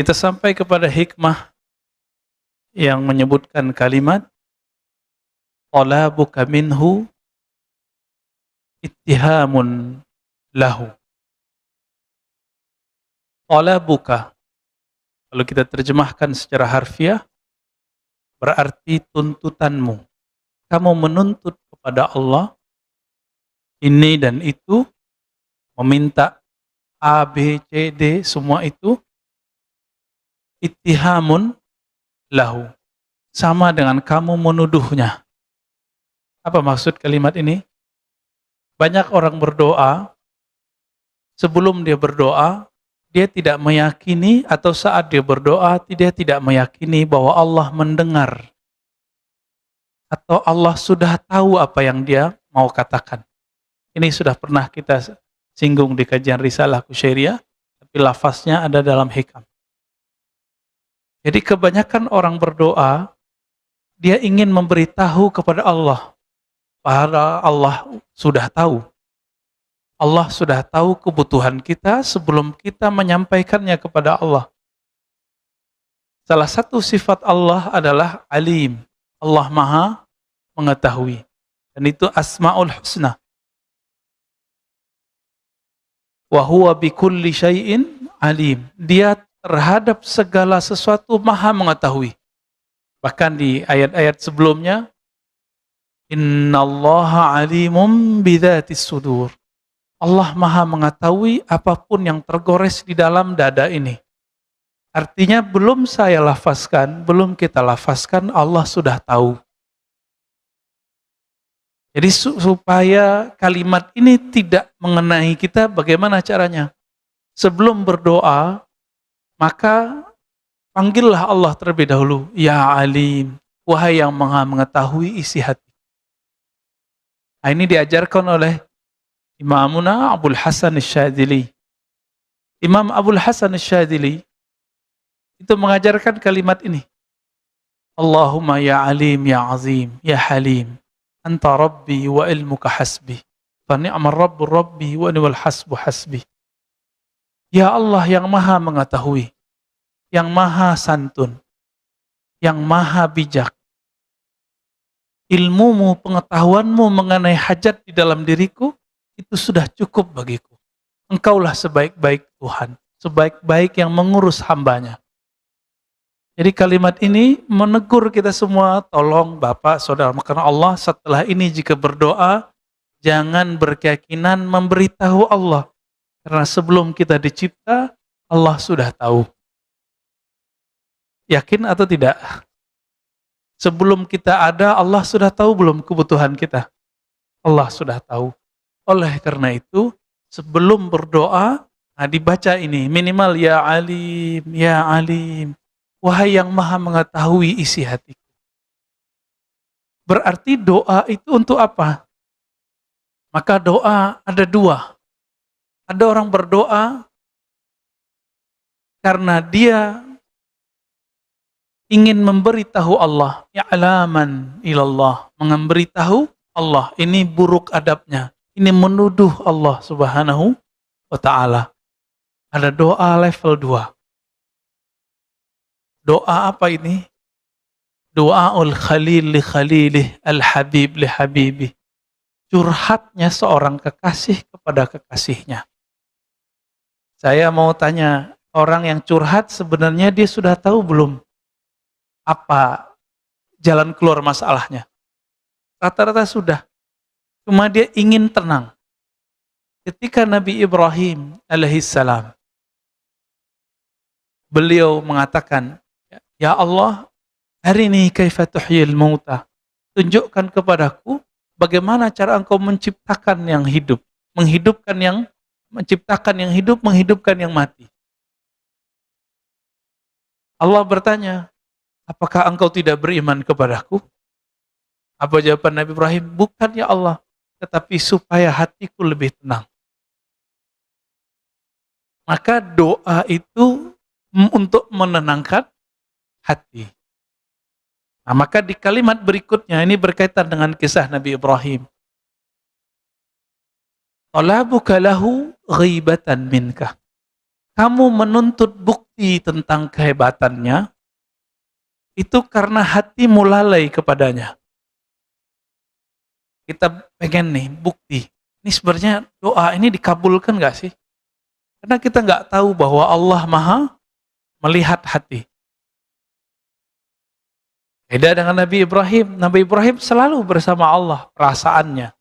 Kita sampai kepada hikmah yang menyebutkan kalimat talabuka minhu ittihamun lahu. Talabuka, kalau kita terjemahkan secara harfiah, berarti tuntutanmu. Kamu menuntut kepada Allah ini dan itu, meminta A, B, C, D, semua itu ittihamun lahu. Sama dengan kamu menuduhnya. Apa maksud kalimat ini? Banyak orang berdoa, sebelum dia berdoa, dia tidak meyakini, atau saat dia berdoa, dia tidak meyakini bahwa Allah mendengar. Atau Allah sudah tahu apa yang dia mau katakan. Ini sudah pernah kita singgung di kajian Risalah Kusyairiyah, tapi lafaznya ada dalam hikam. Jadi kebanyakan orang berdoa, dia ingin memberitahu kepada Allah, padahal Allah sudah tahu. Allah sudah tahu kebutuhan kita sebelum kita menyampaikannya kepada Allah. Salah satu sifat Allah adalah alim. Allah maha mengetahui. Dan itu asma'ul husna. Wa huwa bikulli syai'in alim. Dia terhadap segala sesuatu maha mengetahui. Bahkan di ayat-ayat sebelumnya, innallaha alimum bidzatis sudur. Allah maha mengetahui apapun yang tergores di dalam dada ini. Artinya belum saya lafazkan, belum kita lafazkan, Allah sudah tahu. Jadi supaya kalimat ini tidak mengenai kita, bagaimana caranya? Sebelum berdoa, maka panggillah Allah terlebih dahulu. Ya alim, wahai yang maha mengetahui isi hati. Nah, ini diajarkan oleh Imamuna Abul Hasan Asy-Syadzili. Imam Abul Hasan Asy-Syadzili itu mengajarkan kalimat ini. Allahumma ya alim ya azim ya halim. Anta rabbi wa ilmuka hasbi. Fa ni'mar rabbu rabbi wa ni'mal hasbu hasbi. Ya Allah yang maha mengetahui, yang maha santun, yang maha bijak. Ilmumu, pengetahuanmu mengenai hajat di dalam diriku, itu sudah cukup bagiku. Engkaulah sebaik-baik Tuhan, sebaik-baik yang mengurus hambanya. Jadi kalimat ini menegur kita semua, tolong Bapak, Saudara, karena Allah setelah ini jika berdoa, jangan berkeyakinan memberitahu Allah. Karena sebelum kita dicipta, Allah sudah tahu. Yakin atau tidak? Sebelum kita ada, Allah sudah tahu belum kebutuhan kita? Allah sudah tahu. Oleh karena itu, sebelum berdoa, dibaca ini, minimal ya alim, ya alim. Wahai yang maha mengetahui isi hatiku. Berarti doa itu untuk apa? Maka doa ada dua. Ada orang berdoa karena dia ingin memberitahu Allah, ya'laman ilallah, memberitahu Allah. Ini buruk adabnya. Ini menuduh Allah Subhanahu wa ta'ala. Ada doa level 2. Doa apa ini? Doaul khalil li khalilih, al-habib li habibih. Curhatnya seorang kekasih kepada kekasihnya. Saya mau tanya, orang yang curhat sebenarnya dia sudah tahu belum apa jalan keluar masalahnya? Rata-rata sudah. Cuma dia ingin tenang. Ketika Nabi Ibrahim alaihissalam, beliau mengatakan, ya Allah, arini kaifa tuhyil mauta. Tunjukkan kepadaku bagaimana cara engkau menciptakan yang hidup, menciptakan yang hidup, menghidupkan yang mati. Allah bertanya, apakah engkau tidak beriman kepadaku? Apa jawaban Nabi Ibrahim? Bukan ya Allah, tetapi supaya hatiku lebih tenang. Maka doa itu untuk menenangkan hati. Nah, maka di kalimat berikutnya ini berkaitan dengan kisah Nabi Ibrahim. Talabuka lahu ghibatan minka. Kamu menuntut bukti bukti tentang kehebatannya, itu karena hati lalai kepadanya. Kita pengen nih bukti, ini sebenarnya doa ini dikabulkan gak sih? Karena kita nggak tahu bahwa Allah Maha melihat hati. Beda dengan Nabi Ibrahim. Nabi Ibrahim selalu bersama Allah perasaannya.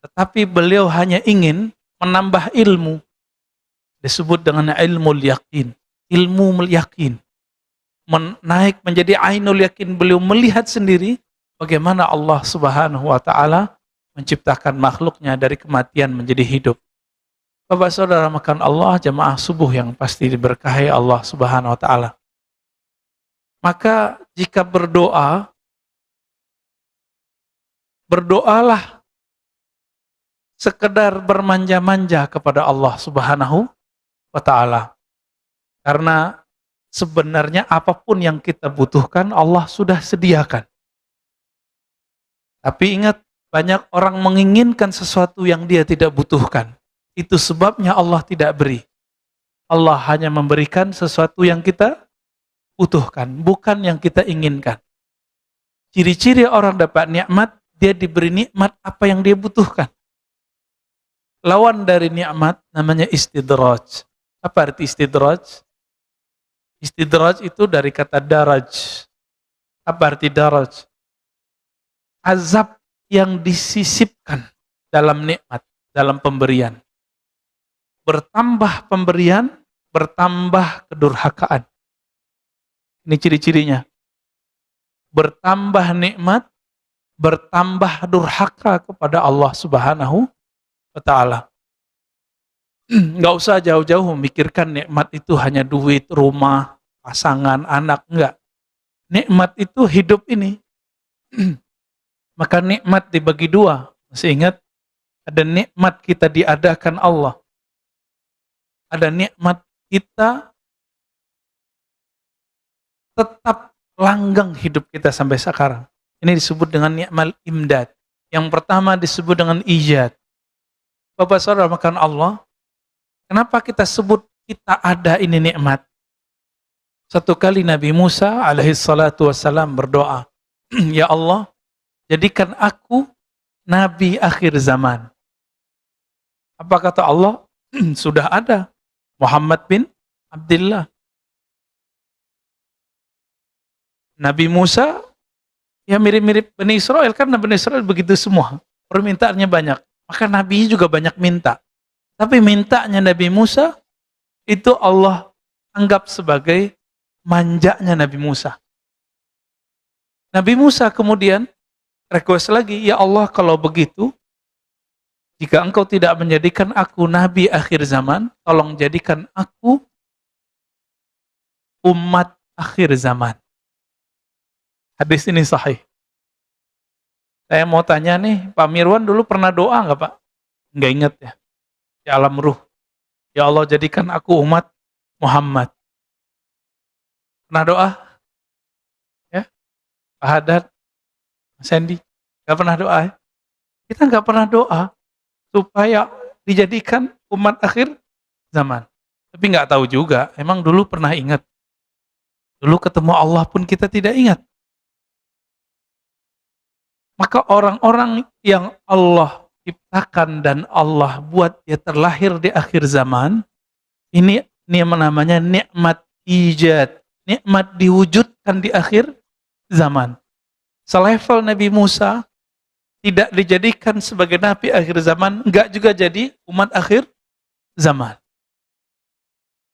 Tetapi beliau hanya ingin menambah ilmu. Disebut dengan ilmu yakin. Ilmu yakin. Menaik menjadi ainul yakin. Beliau melihat sendiri bagaimana Allah Subhanahu wa ta'ala menciptakan makhluknya dari kematian menjadi hidup. Bapak saudara makan Allah, jamaah subuh yang pasti diberkahi Allah Subhanahu wa ta'ala. Maka jika berdoa, berdoalah sekedar bermanja-manja kepada Allah Subhanahu wa ta'ala. Karena sebenarnya apapun yang kita butuhkan Allah sudah sediakan. Tapi ingat, banyak orang menginginkan sesuatu yang dia tidak butuhkan. Itu sebabnya Allah tidak beri. Allah hanya memberikan sesuatu yang kita butuhkan, bukan yang kita inginkan. Ciri-ciri orang dapat nikmat, dia diberi nikmat apa yang dia butuhkan. Lawan dari nikmat namanya istidraj. Apa arti istidraj? Istidraj itu dari kata daraj. Apa arti daraj? Azab yang disisipkan dalam nikmat, dalam pemberian. Bertambah pemberian, bertambah kedurhakaan. Ini ciri-cirinya. Bertambah nikmat, bertambah durhaka kepada Allah Subhanahu wa ta'ala. Nggak usah jauh-jauh memikirkan nikmat itu hanya duit, rumah, pasangan, anak. Enggak. Nikmat itu hidup ini. Maka nikmat dibagi dua. Masih ingat? Ada nikmat kita diadakan Allah. Ada nikmat kita tetap langgeng hidup kita sampai sekarang. Ini disebut dengan ni'mal imdad. Yang pertama disebut dengan ijad. Bapak saudara makan Allah, kenapa kita sebut kita ada ini nikmat? Satu kali Nabi Musa alaihi salatu wassalam berdoa, Ya Allah, jadikan aku Nabi akhir zaman. Apa kata Allah? Sudah ada Muhammad bin Abdullah. Nabi Musa, ya mirip-mirip Bani Israel, karena Bani Israel begitu semua. Permintaannya banyak. Maka Nabi juga banyak minta. Tapi mintanya Nabi Musa, itu Allah anggap sebagai manjanya Nabi Musa. Nabi Musa kemudian request lagi, Ya Allah kalau begitu, jika engkau tidak menjadikan aku Nabi akhir zaman, tolong jadikan aku umat akhir zaman. Hadis ini sahih. Saya mau tanya nih, Pak Mirwan dulu pernah doa nggak Pak? Nggak ingat ya. Di alam ruh. Ya Allah jadikan aku umat Muhammad. Pernah doa? Ya? Pak Haddad? Mas Sandy? Nggak pernah doa ya? Kita nggak pernah doa supaya dijadikan umat akhir zaman. Tapi nggak tahu juga, emang dulu pernah ingat. Dulu ketemu Allah pun kita tidak ingat. Maka orang-orang yang Allah ciptakan dan Allah buat dia terlahir di akhir zaman, ini namanya nikmat ijad, nikmat diwujudkan di akhir zaman. Selevel Nabi Musa tidak dijadikan sebagai nabi akhir zaman, enggak juga jadi umat akhir zaman.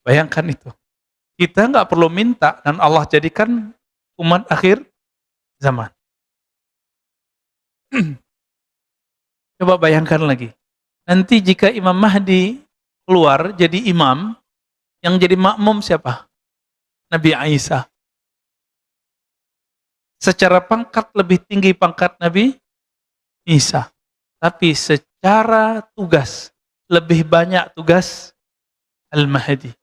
Bayangkan itu. Kita enggak perlu minta dan Allah jadikan umat akhir zaman. Coba bayangkan lagi. Nanti jika Imam Mahdi keluar jadi imam, yang jadi makmum siapa? Nabi Isa. Secara pangkat lebih tinggi pangkat Nabi Isa. Tapi secara tugas, lebih banyak tugas Al-Mahdi.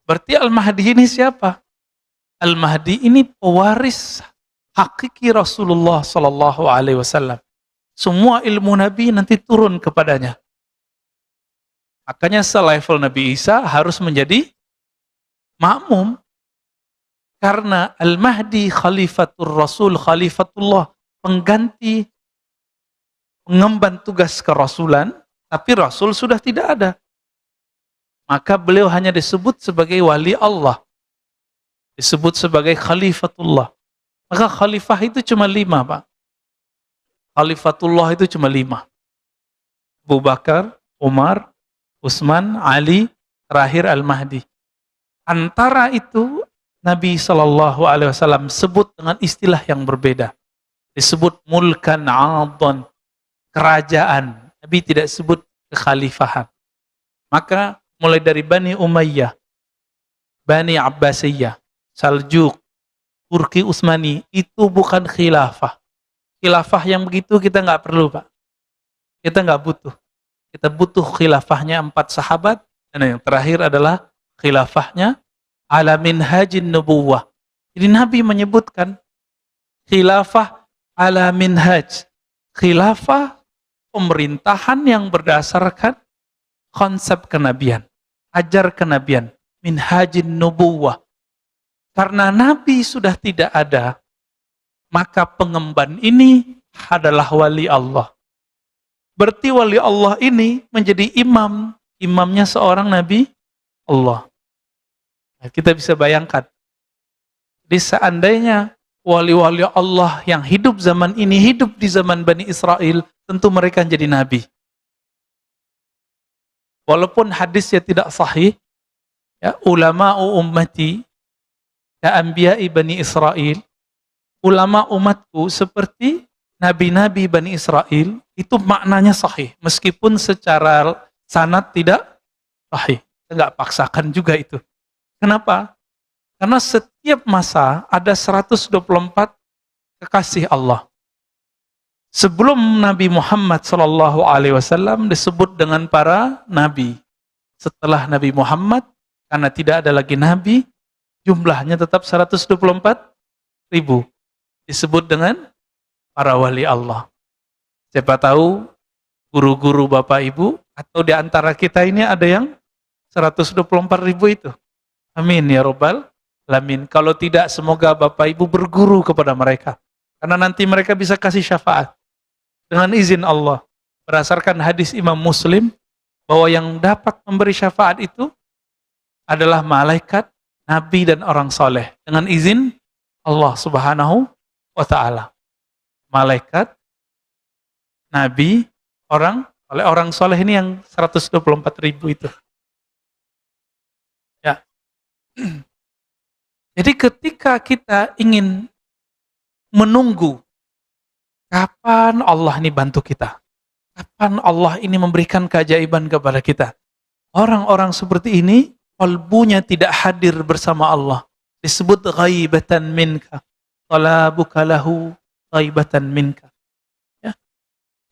Berarti Al-Mahdi ini siapa? Al-Mahdi ini pewaris hakiki Rasulullah Sallallahu Alaihi Wasallam. Semua ilmu Nabi nanti turun kepadanya. Makanya selevel Nabi Isa harus menjadi makmum, karena Al-Mahdi khalifatul Rasul, khalifatullah, pengganti, pengemban tugas kerasulan, tapi Rasul sudah tidak ada. Maka beliau hanya disebut sebagai wali Allah, disebut sebagai khalifatullah. Maka khalifah itu cuma 5, Pak. Khalifatullah itu cuma 5. Abu Bakar, Umar, Utsman, Ali, terakhir Al-Mahdi. Antara itu Nabi SAW sebut dengan istilah yang berbeda. Disebut mulkan 'adhan, kerajaan. Nabi tidak sebut kekhalifahan. Maka mulai dari Bani Umayyah, Bani Abbasiyah, Saljuk, Turki Utsmani, itu bukan khilafah. Khilafah yang begitu kita nggak perlu, Pak. Kita nggak butuh. Kita butuh khilafahnya 4 sahabat, dan yang terakhir adalah khilafahnya ala minhajin nubuwah. Jadi Nabi menyebutkan khilafah ala minhaj. Khilafah pemerintahan yang berdasarkan konsep kenabian, ajar kenabian, minhajin nubuwah. Karena Nabi sudah tidak ada, maka pengemban ini adalah wali Allah. Berarti wali Allah ini menjadi imam, imamnya seorang Nabi Allah. Nah, kita bisa bayangkan, jadi seandainya wali-wali Allah yang hidup zaman ini, hidup di zaman Bani Israel, tentu mereka jadi Nabi. Walaupun hadisnya tidak sahih, ya, ulama'u ummati ya anbiya'i Bani Israel, ulama umatku seperti nabi-nabi Bani Israel, itu maknanya sahih, meskipun secara sanad tidak sahih. Enggak paksakan juga itu. Kenapa? Karena setiap masa ada 124 kekasih Allah. Sebelum Nabi Muhammad SAW disebut dengan para nabi. Setelah Nabi Muhammad, karena tidak ada lagi nabi, jumlahnya tetap 124.000. Disebut dengan para wali Allah. Siapa tahu guru-guru Bapak Ibu atau di antara kita ini ada yang 124.000 itu. Amin ya Rabbal alamin. Kalau tidak, semoga Bapak Ibu berguru kepada mereka. Karena nanti mereka bisa kasih syafaat. Dengan izin Allah. Berdasarkan hadis Imam Muslim, bahwa yang dapat memberi syafaat itu adalah malaikat, nabi, dan orang soleh. Dengan izin Allah Subhanahu wa ta'ala. Malaikat, nabi, oleh orang soleh ini yang 124.000 itu. Ya. Jadi ketika kita ingin menunggu kapan Allah ini bantu kita, kapan Allah ini memberikan keajaiban kepada kita, orang-orang seperti ini qalbunya tidak hadir bersama Allah, disebut ghaibatan minka, talabuka lahu ghaibatan minka. Ya.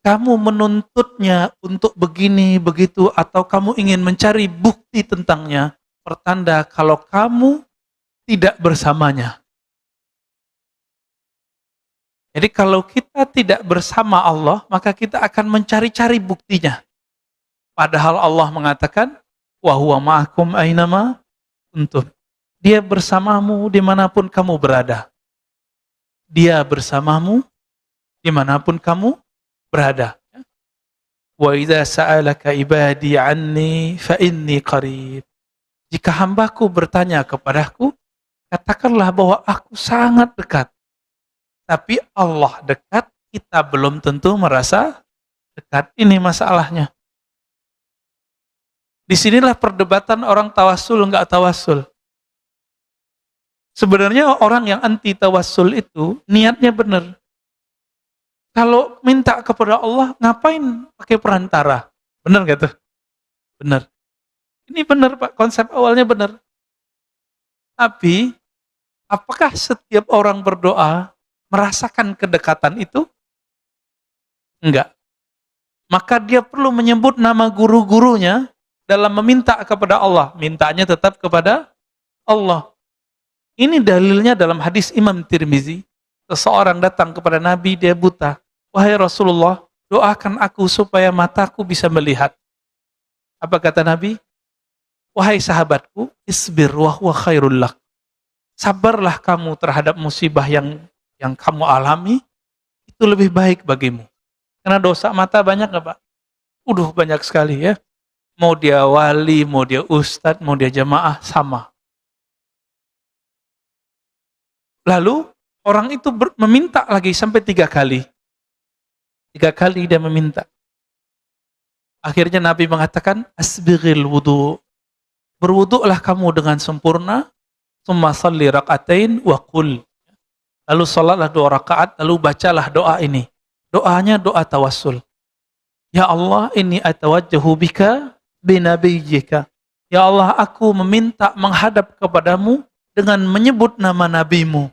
Kamu menuntutnya untuk begini begitu, atau kamu ingin mencari bukti tentangnya, pertanda kalau kamu tidak bersamanya. Jadi kalau kita tidak bersama Allah, maka kita akan mencari-cari buktinya. Padahal Allah mengatakan, wa huwa ma'akum ainama kuntum. Dia bersamamu dimanapun kamu berada. Dia bersamamu dimanapun kamu berada. Wa idza sa'alaka ibadi anni fa inni qarib. Jika hambaku bertanya kepadaku, katakanlah bahwa aku sangat dekat. Tapi Allah dekat, kita belum tentu merasa dekat. Ini masalahnya. Disinilah perdebatan orang tawasul enggak tawasul. Sebenarnya orang yang anti tawasul itu niatnya benar. Kalau minta kepada Allah, ngapain pakai perantara? Benar gak tuh? Benar. Ini benar Pak, konsep awalnya benar. Tapi, apakah setiap orang berdoa merasakan kedekatan itu? Enggak. Maka dia perlu menyebut nama guru-gurunya dalam meminta kepada Allah. Mintanya tetap kepada Allah. Ini dalilnya dalam hadis Imam Tirmizi. Seseorang datang kepada Nabi, dia buta. Wahai Rasulullah, doakan aku supaya mataku bisa melihat. Apa kata Nabi? wahai sahabatku, isbir wa huwa khairul lak. Sabarlah kamu terhadap musibah yang kamu alami, itu lebih baik bagimu. Karena dosa mata banyak nggak Pak? Banyak sekali ya. Mau dia wali, mau dia ustadz, mau dia jamaah, sama. Lalu orang itu meminta lagi sampai 3 kali. 3 kali dia meminta. Akhirnya Nabi mengatakan, asbighil wudu. Berwudu'lah kamu dengan sempurna, tsumma shalli raka'atain wa qul. Lalu salatlah 2 rakaat, lalu bacalah doa ini. Doanya doa tawassul. Ya Allah, inni atawajjahu bika binabiyyika. Ya Allah, aku meminta menghadap kepadamu dengan menyebut nama nabimu.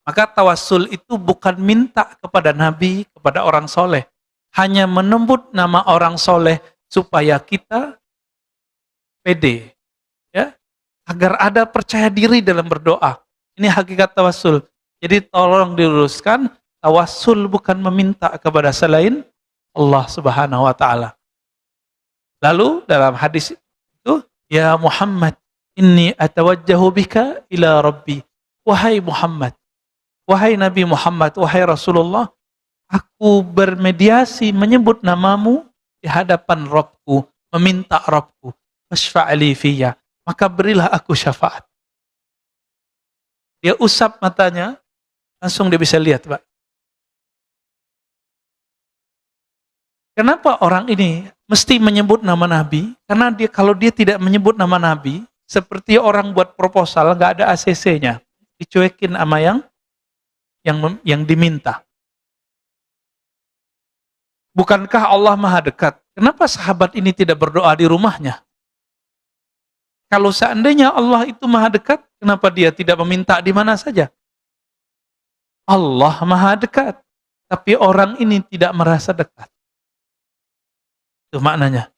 Maka tawassul itu bukan minta kepada nabi, kepada orang soleh. Hanya menyebut nama orang soleh supaya kita pede. Ya, agar ada percaya diri dalam berdoa. Ini hakikat tawassul. Jadi tolong diluruskan, tawassul bukan meminta kepada selain Allah Subhanahu wa taala. Lalu dalam hadis itu, ya Muhammad, inni atawajjahu bika ila Rabbi. Wahai Muhammad, wahai Nabi Muhammad, wahai Rasulullah, aku bermediasi menyebut namamu di hadapan Rabbku, meminta Rabbku, fasfa'li fiyya, maka berilah aku syafaat. Dia usap matanya, langsung dia bisa lihat, Pak. Kenapa orang ini mesti menyebut nama Nabi? Karena kalau dia tidak menyebut nama Nabi, seperti orang buat proposal, nggak ada ACC-nya. Dicuekin sama yang diminta. Bukankah Allah maha dekat? Kenapa sahabat ini tidak berdoa di rumahnya? Kalau seandainya Allah itu maha dekat, kenapa dia tidak meminta di mana saja? Allah maha dekat, tapi orang ini tidak merasa dekat. Itu maknanya.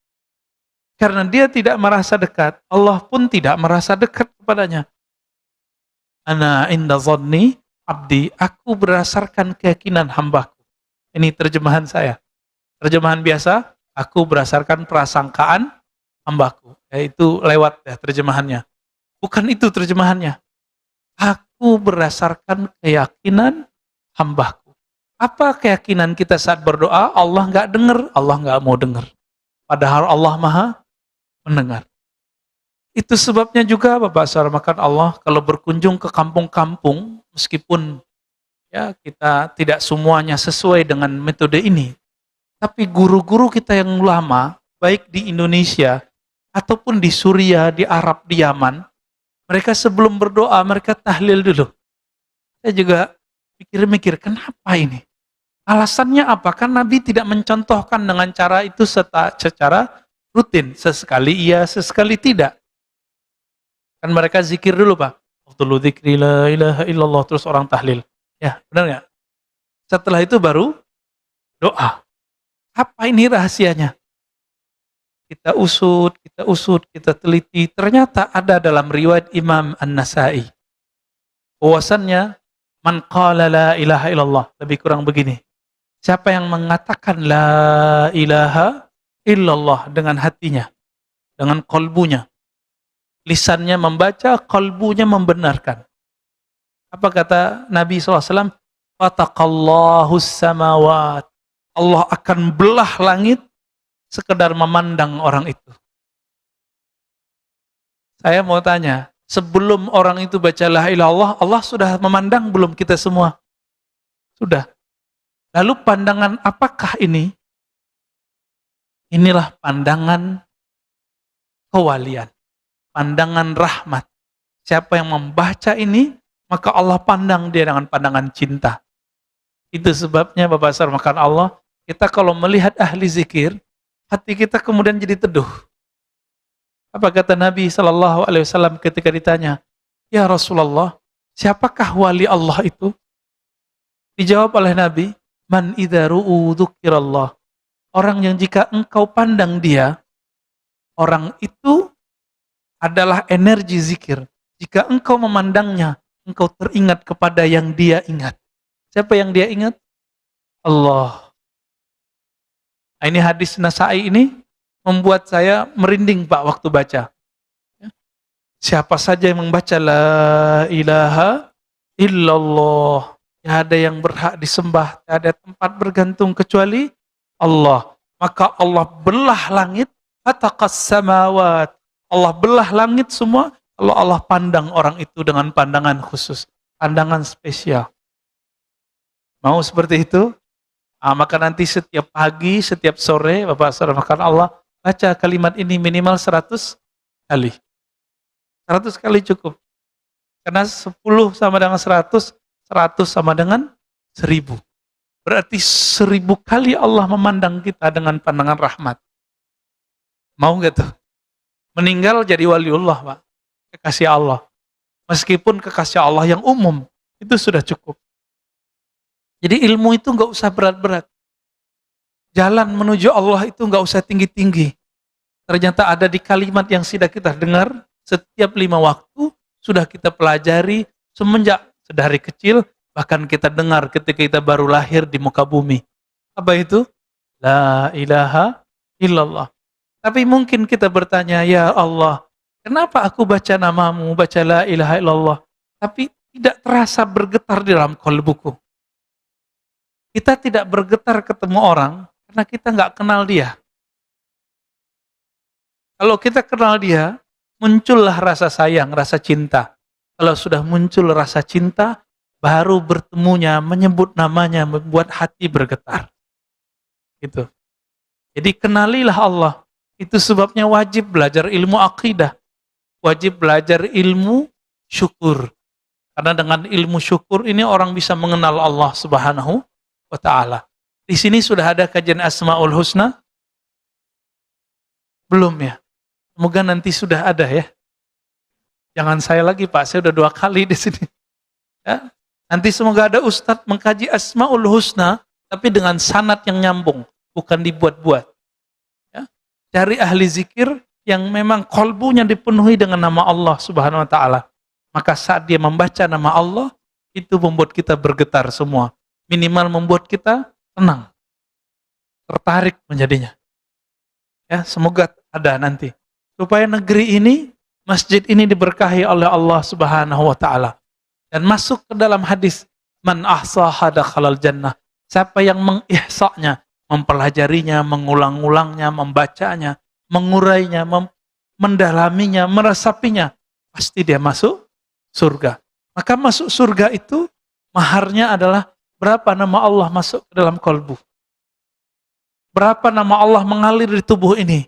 Karena dia tidak merasa dekat, Allah pun tidak merasa dekat kepadanya. Ana inda dhanni abdi, aku berdasarkan keyakinan hambaku. Ini terjemahan saya. Terjemahan biasa, aku berdasarkan prasangkaan hambaku. Itu lewat ya terjemahannya. Bukan itu terjemahannya. Aku berdasarkan keyakinan hambaku. Apa keyakinan kita saat berdoa? Allah nggak dengar, Allah nggak mau dengar. Padahal Allah maha mendengar. Itu sebabnya juga Bapak Saudara makan Allah, kalau berkunjung ke kampung-kampung, meskipun ya kita tidak semuanya sesuai dengan metode ini, tapi guru-guru kita yang lama, baik di Indonesia, ataupun di Suriah, di Arab, di Yaman, mereka sebelum berdoa, mereka tahlil dulu. Saya juga mikir-mikir, kenapa ini? Alasannya apa? Kan Nabi tidak mencontohkan dengan cara itu secara rutin. Sesekali iya, sesekali tidak. Kan mereka zikir dulu Pak. Afdhalu dzikri la ilaha illallah, terus orang tahlil. Ya, benar nggak? Setelah itu baru doa. Apa ini rahasianya? Kita usut, kita teliti. Ternyata ada dalam riwayat Imam An-Nasai. Bahwasannya, man qala la ilaha illallah. Lebih kurang begini. Siapa yang mengatakan la ilaha illallah dengan hatinya, dengan kolbunya. Lisannya membaca, kolbunya membenarkan. Apa kata Nabi SAW? Fataqallahu samawat. Allah akan belah langit sekedar memandang orang itu. Saya mau tanya, sebelum orang itu baca la ilaha illallah, Allah sudah memandang belum kita semua? Sudah. Lalu pandangan apakah ini? Inilah pandangan kewalian. Pandangan rahmat. Siapa yang membaca ini, maka Allah pandang dia dengan pandangan cinta. Itu sebabnya Bapak Saudara makan Allah, kita kalau melihat ahli zikir, hati kita kemudian jadi teduh. Apa kata Nabi SAW ketika ditanya, ya Rasulullah, siapakah wali Allah itu? Dijawab oleh Nabi, man idza ru'u dzukirallah. Orang yang jika engkau pandang dia, orang itu adalah energi zikir. Jika engkau memandangnya, engkau teringat kepada yang dia ingat. Siapa yang dia ingat? Allah. Nah, ini hadis Nasai ini membuat saya merinding Pak waktu baca. Siapa saja yang membaca la ilaha illallah, tidak ada yang berhak disembah, tidak ada tempat bergantung kecuali Allah. Maka Allah belah langit, fataqas samawat. Allah belah langit semua, kalau Allah pandang orang itu dengan pandangan khusus, pandangan spesial. Mau seperti itu? Maka nanti setiap pagi, setiap sore, Bapak Saudara makan Allah, baca kalimat ini minimal 100 kali. 100 kali cukup. Karena 10 sama dengan 100, 100 sama dengan 1000. Berarti 1000 kali Allah memandang kita dengan pandangan rahmat. Mau gak tuh? Meninggal jadi waliullah, Pak. Kekasih Allah. Meskipun kekasih Allah yang umum, itu sudah cukup. Jadi ilmu itu gak usah berat-berat. Jalan menuju Allah itu gak usah tinggi-tinggi. Ternyata ada di kalimat yang sudah kita dengar, setiap 5 waktu, sudah kita pelajari semenjak dari kecil, bahkan kita dengar ketika kita baru lahir di muka bumi. Apa itu? La ilaha illallah. Tapi mungkin kita bertanya, ya Allah, kenapa aku baca namamu, baca la ilaha illallah, tapi tidak terasa bergetar di dalam kalbuku. Kita tidak bergetar ketemu orang, karena kita nggak kenal dia. Kalau kita kenal dia, muncullah rasa sayang, rasa cinta. Kalau sudah muncul rasa cinta, baru bertemunya, menyebut namanya, membuat hati bergetar. Gitu. Jadi kenalilah Allah. Itu sebabnya wajib belajar ilmu akidah. Wajib belajar ilmu syukur. Karena dengan ilmu syukur ini orang bisa mengenal Allah Subhanahu wa ta'ala. Di sini sudah ada kajian Asmaul Husna? Belum ya? Semoga nanti sudah ada ya. Jangan saya lagi Pak, saya udah 2 kali di sini. Ya. Nanti semoga ada ustadz mengkaji Asmaul Husna, tapi dengan sanad yang nyambung, bukan dibuat-buat. Ya. Cari ahli zikir yang memang kolbunya dipenuhi dengan nama Allah Subhanahu wa ta'ala. Maka saat dia membaca nama Allah, itu membuat kita bergetar semua. Minimal membuat kita tenang. Tertarik menjadinya. Ya, semoga ada nanti. Supaya negeri ini, masjid ini diberkahi oleh Allah Subhanahu wa ta'ala. Dan masuk ke dalam hadis, man ahsaha dakhalal jannah. Siapa yang mengihsa'nya, mempelajarinya, mengulang-ulangnya, membacanya, mengurainya, mendalaminya, meresapinya, pasti dia masuk surga. Maka masuk surga itu, maharnya adalah berapa nama Allah masuk ke dalam kalbu. Berapa nama Allah mengalir di tubuh ini.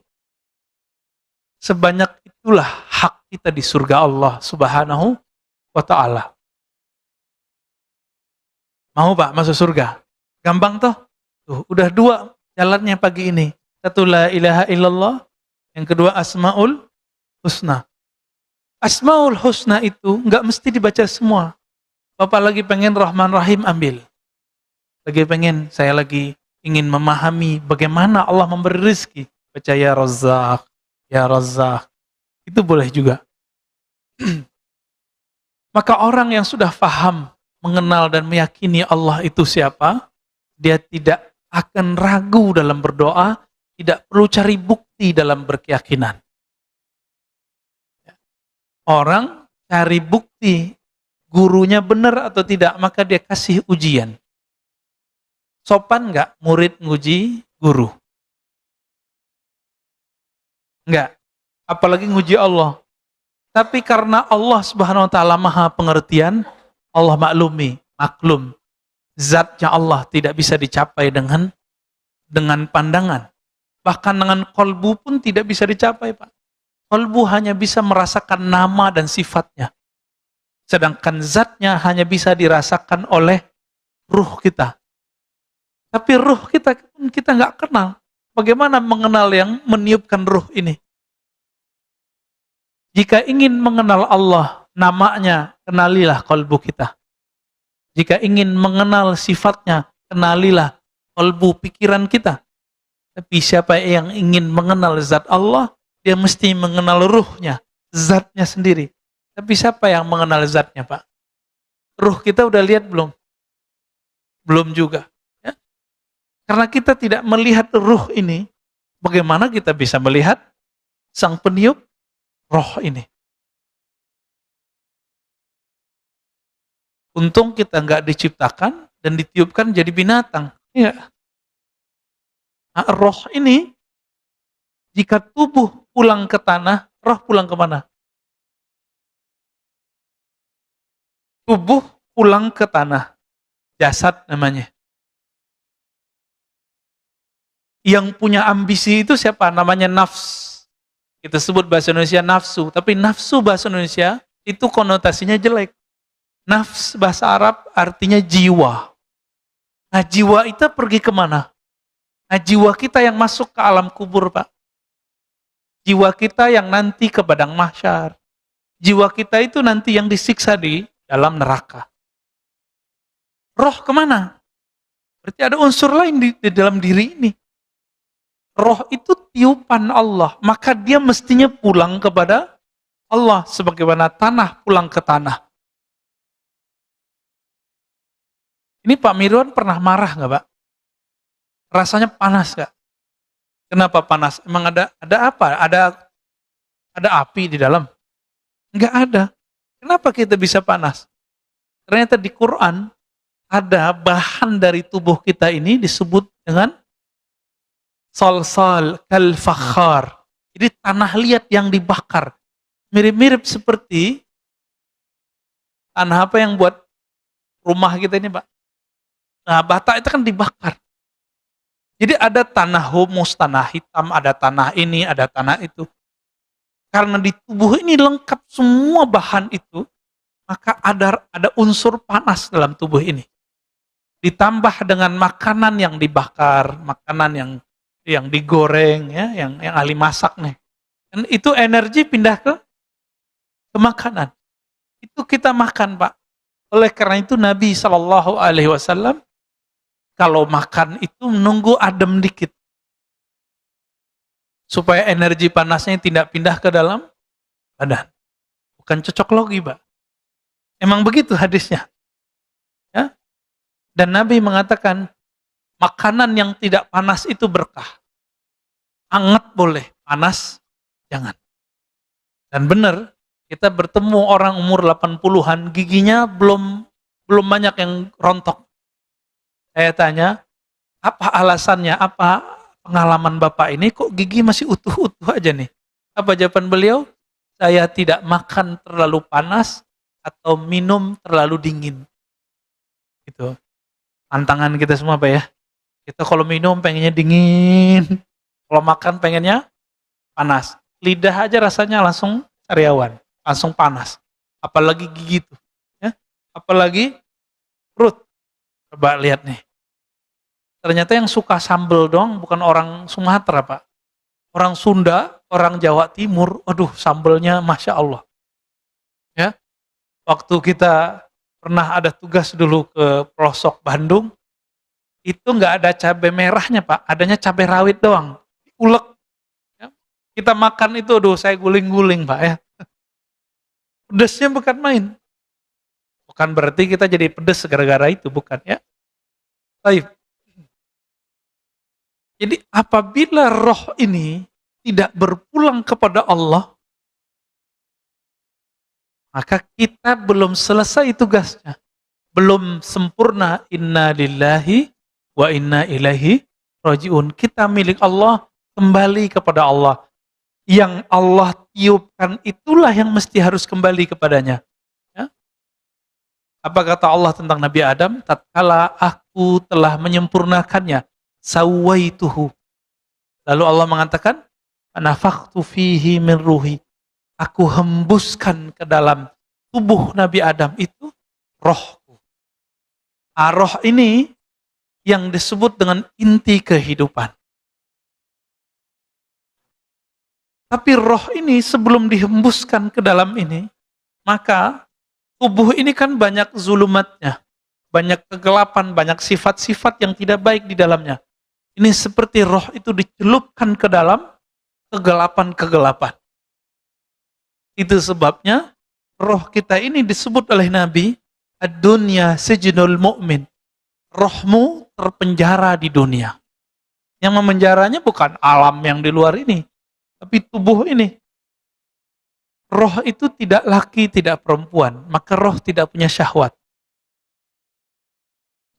Sebanyak itulah hak kita di surga Allah Subhanahu wa ta'ala. Mau Pak masuk surga? Gampang toh? Tuh, udah 2 jalannya pagi ini. Satu la ilaha illallah, yang kedua Asmaul Husna. Asmaul Husna itu nggak mesti dibaca semua. Bapak lagi pengen Rahman Rahim, ambil. Saya lagi ingin memahami bagaimana Allah memberi rezeki. Baca ya Razzaq. Ya Razzaq, itu boleh juga. Maka orang yang sudah faham, mengenal dan meyakini Allah itu siapa, dia tidak akan ragu dalam berdoa, tidak perlu cari bukti dalam berkeyakinan. Orang cari bukti, gurunya benar atau tidak, maka dia kasih ujian. Sopan nggak murid nguji guru? Enggak. Apalagi nguji Allah. Tapi karena Allah Subhanahu wa ta'ala maha pengertian, Allah maklum. Zatnya Allah tidak bisa dicapai dengan pandangan. Bahkan dengan kolbu pun tidak bisa dicapai, Pak. Kolbu hanya bisa merasakan nama dan sifatnya. Sedangkan zatnya hanya bisa dirasakan oleh ruh kita. Tapi ruh kita nggak kenal. Bagaimana mengenal yang meniupkan ruh ini? Jika ingin mengenal Allah, namanya, kenalilah kalbu kita. Jika ingin mengenal sifatnya, kenalilah kalbu pikiran kita. Tapi siapa yang ingin mengenal zat Allah, dia mesti mengenal ruhnya, zatnya sendiri. Tapi siapa yang mengenal zatnya, Pak? Ruh kita udah lihat belum? Belum juga. Karena kita tidak melihat ruh ini, bagaimana kita bisa melihat sang peniup roh ini? Untung kita nggak diciptakan dan ditiupkan jadi binatang. Iya. Nah, roh ini, jika tubuh pulang ke tanah, roh pulang kemana? Tubuh pulang ke tanah. Jasad namanya. Yang punya ambisi itu siapa? Namanya nafs. Kita sebut bahasa Indonesia nafsu. Tapi nafsu bahasa Indonesia itu konotasinya jelek. Nafs bahasa Arab artinya jiwa. Nah, jiwa itu pergi kemana? Nah, jiwa kita yang masuk ke alam kubur, Pak. Jiwa kita yang nanti ke padang mahsyar. Jiwa kita itu nanti yang disiksa di dalam neraka. Roh kemana? Berarti ada unsur lain di dalam diri ini. Roh itu tiupan Allah, maka dia mestinya pulang kepada Allah sebagaimana tanah pulang ke tanah. Ini Pak Mirwan pernah marah nggak, Pak? Rasanya panas nggak? Kenapa panas? Emang ada apa? Ada api di dalam? Nggak ada. Kenapa kita bisa panas? Ternyata di Quran ada bahan dari tubuh kita ini disebut dengan salsal kal fakhar. Jadi tanah liat yang dibakar. Mirip-mirip seperti tanah apa yang buat rumah kita ini, Pak. Nah, bata itu kan dibakar. Jadi ada tanah humus, tanah hitam, ada tanah ini, ada tanah itu. Karena di tubuh ini lengkap semua bahan itu, maka ada unsur panas dalam tubuh ini. Ditambah dengan makanan yang dibakar, makanan yang digoreng, ya, yang ahli masak nih. Dan itu energi pindah ke makanan. Itu kita makan, Pak. Oleh karena itu Nabi SAW kalau makan itu menunggu adem dikit. Supaya energi panasnya tidak pindah ke dalam badan. Bukan cocok logi, Pak. Emang begitu hadisnya. Ya? Dan Nabi mengatakan, makanan yang tidak panas itu berkah. Anget boleh, panas jangan. Dan benar, kita bertemu orang umur 80-an, giginya belum banyak yang rontok. Saya tanya, apa alasannya, apa pengalaman Bapak ini, kok gigi masih utuh-utuh aja nih? Apa jawaban beliau? Saya tidak makan terlalu panas atau minum terlalu dingin. Gitu. Tantangan kita semua, Pak ya. Kita kalau minum pengennya dingin, kalau makan pengennya panas. Lidah aja rasanya langsung sariawan, langsung panas. Apalagi gigi tuh, ya. Apalagi perut. Coba lihat nih. Ternyata yang suka sambel doang bukan orang Sumatera, Pak. Orang Sunda, orang Jawa Timur, aduh sambelnya Masya Allah. Ya, waktu kita pernah ada tugas dulu ke pelosok Bandung, itu nggak ada cabai merahnya, Pak. Adanya cabai rawit doang. Ulek. Ya. Kita makan itu, aduh saya guling-guling, Pak ya. Pedesnya bukan main. Bukan berarti kita jadi pedes gara-gara itu, bukan ya. Baik. Jadi apabila roh ini tidak berpulang kepada Allah, maka kita belum selesai tugasnya. Belum sempurna, inna lillahi wa inna ilaihi rajiun. Kita milik Allah, kembali kepada Allah. Yang Allah tiupkan itulah yang mesti harus kembali kepadanya. Ya? Apa kata Allah tentang Nabi Adam? Tatkala aku telah menyempurnakannya, sawaituhu. Lalu Allah mengatakan, nafakhtu fihi min ruhi. Aku hembuskan ke dalam tubuh Nabi Adam itu rohku. Roh ini yang disebut dengan inti kehidupan. Tapi roh ini sebelum dihembuskan ke dalam ini, maka tubuh ini kan banyak zulumatnya. Banyak kegelapan, banyak sifat-sifat yang tidak baik di dalamnya. Ini seperti roh itu dicelupkan ke dalam kegelapan-kegelapan. Itu sebabnya roh kita ini disebut oleh Nabi, ad-dunya sijnul mu'min. Rohmu terpenjara di dunia. Yang memenjaranya bukan alam yang di luar ini, tapi tubuh ini. Roh itu tidak laki, tidak perempuan, maka roh tidak punya syahwat.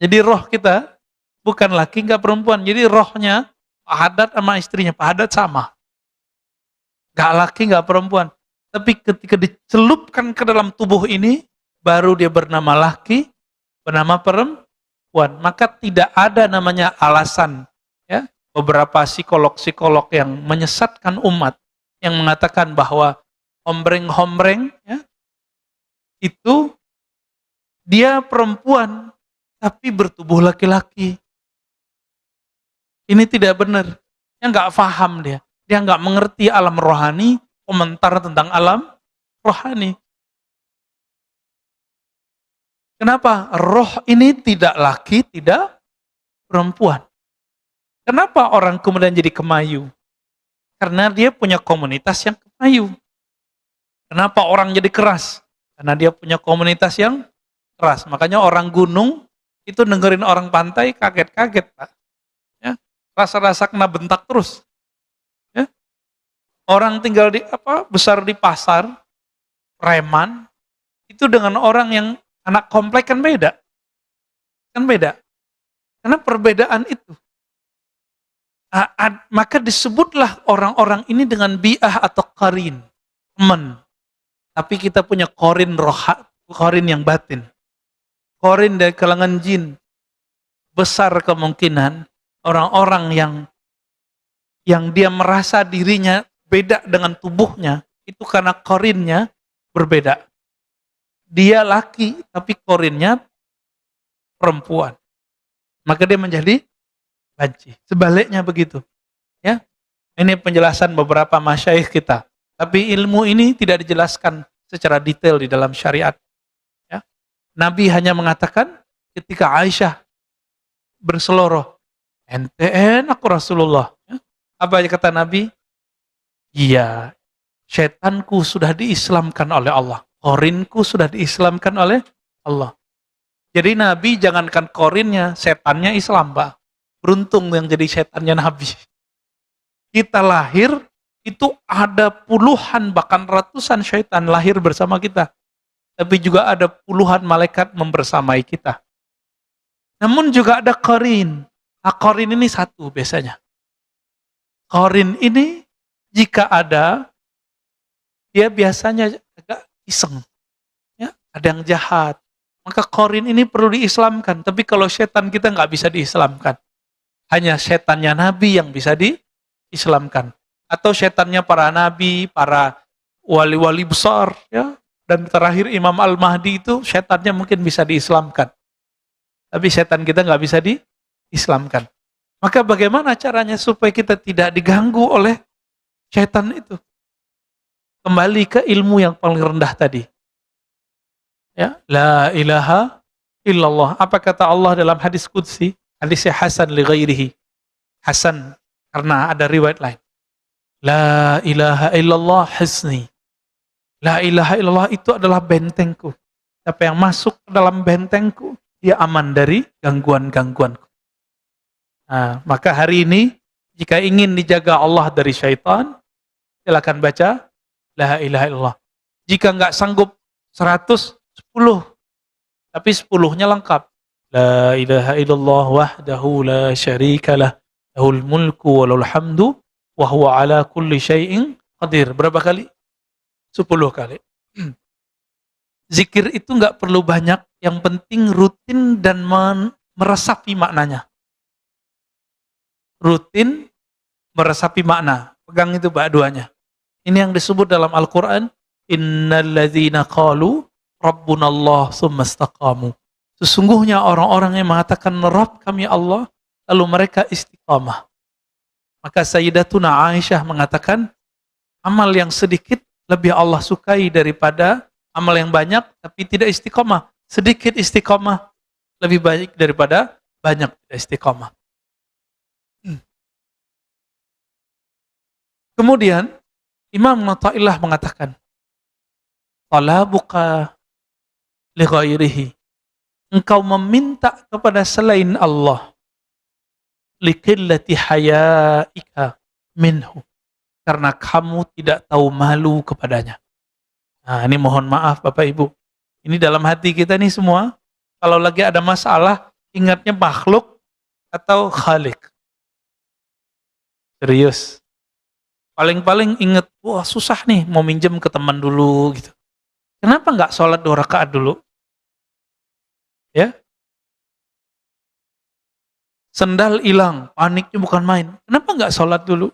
Jadi roh kita bukan laki nggak perempuan. Jadi rohnya Pak Haddad sama istrinya, Pak Haddad sama. Nggak laki nggak perempuan. Tapi ketika dicelupkan ke dalam tubuh ini, baru dia bernama laki, bernama perempuan. Maka tidak ada namanya alasan. Ya, beberapa psikolog-psikolog yang menyesatkan umat, yang mengatakan bahwa hombreng-hombreng, ya, itu dia perempuan, tapi bertubuh laki-laki. Ini tidak benar. Dia nggak paham dia. Dia nggak mengerti alam rohani, komentar tentang alam rohani. Kenapa? Roh ini tidak laki, tidak perempuan. Kenapa orang kemudian jadi kemayu? Karena dia punya komunitas yang kemayu. Kenapa orang jadi keras? Karena dia punya komunitas yang keras. Makanya orang gunung itu dengerin orang pantai kaget-kaget, Pak. Ya, rasa-rasa kena bentak terus. Ya. Orang tinggal besar di pasar, preman, itu dengan orang yang anak komplek kan beda. Kan beda. Karena perbedaan itu. Maka disebutlah orang-orang ini dengan bi'ah atau qarin, teman. Tapi kita punya qarin yang batin. Qarin dari kalangan jin. Besar kemungkinan orang-orang yang dia merasa dirinya beda dengan tubuhnya, itu karena qarinnya berbeda. Dia laki, tapi qarinnya perempuan. Maka dia menjadi banci. Sebaliknya begitu. Ya. Ini penjelasan beberapa masyayikh kita. Tapi ilmu ini tidak dijelaskan secara detail di dalam syariat. Ya. Nabi hanya mengatakan ketika Aisyah berseloroh, ente enak Rasulullah. Ya. Apa yang kata Nabi? Iya, setanku sudah diislamkan oleh Allah. Qorinku sudah diislamkan oleh Allah. Jadi Nabi jangankan qorinnya, setannya Islam, Pak. Beruntung yang jadi setannya Nabi. Kita lahir, itu ada puluhan bahkan ratusan syaitan lahir bersama kita. Tapi juga ada puluhan malaikat membersamai kita. Namun juga ada qarin. Nah, qarin ini satu biasanya. Qarin ini jika ada, dia biasanya agak iseng. Ya, ada yang jahat. Maka qarin ini perlu diislamkan. Tapi kalau setan kita nggak bisa diislamkan. Hanya setannya Nabi yang bisa diislamkan. Atau setannya para Nabi, para wali-wali besar. Ya. Dan terakhir Imam Al-Mahdi itu setannya mungkin bisa diislamkan. Tapi setan kita nggak bisa diislamkan. Maka bagaimana caranya supaya kita tidak diganggu oleh setan itu? Kembali ke ilmu yang paling rendah tadi. Ya, la ilaha illallah. Apa kata Allah dalam hadis qudsi? Hadisnya hasan li ghairihi. Hasan karena ada riwayat lain. La ilaha illallah hisni. La ilaha illallah itu adalah bentengku. Siapa yang masuk ke dalam bentengku, dia aman dari gangguan-gangguanku. Nah, maka hari ini jika ingin dijaga Allah dari syaitan, silakan baca la ilaha illallah. Jika nggak sanggup 100, 10. Tapi 10-nya lengkap. La ilaha illallah wahdahu la syarikalah. Lahul mulku wa lahul hamdu wa huwa ala kulli syai'in qadir. Berapa kali? 10 kali. Zikir itu nggak perlu banyak, yang penting rutin dan meresapi maknanya. Rutin, meresapi makna. Pegang itu Pak duanya. Ini yang disebut dalam Al-Quran, innalladzina qalu rabbunallah tsumma istaqamu. Sesungguhnya orang-orang yang mengatakan Rabb kami Allah, lalu mereka istiqamah. Maka Sayyidatuna Aisyah mengatakan, amal yang sedikit lebih Allah sukai daripada amal yang banyak tapi tidak istiqamah. Sedikit istiqamah lebih baik daripada banyak tidak istiqamah. Kemudian Imam Athaillah mengatakan, talabuka li ghairihi. Engkau meminta kepada selain Allah, liqillati hayaika minhu, karena kamu tidak tahu malu kepadanya. Nah, ini mohon maaf Bapak Ibu. Ini dalam hati kita nih semua, kalau lagi ada masalah, ingatnya makhluk atau khalik? Serius. Paling-paling inget, wah susah nih mau minjem ke teman dulu gitu. Kenapa nggak sholat 2 rakaat dulu? Ya, sendal hilang, paniknya bukan main. Kenapa nggak sholat dulu?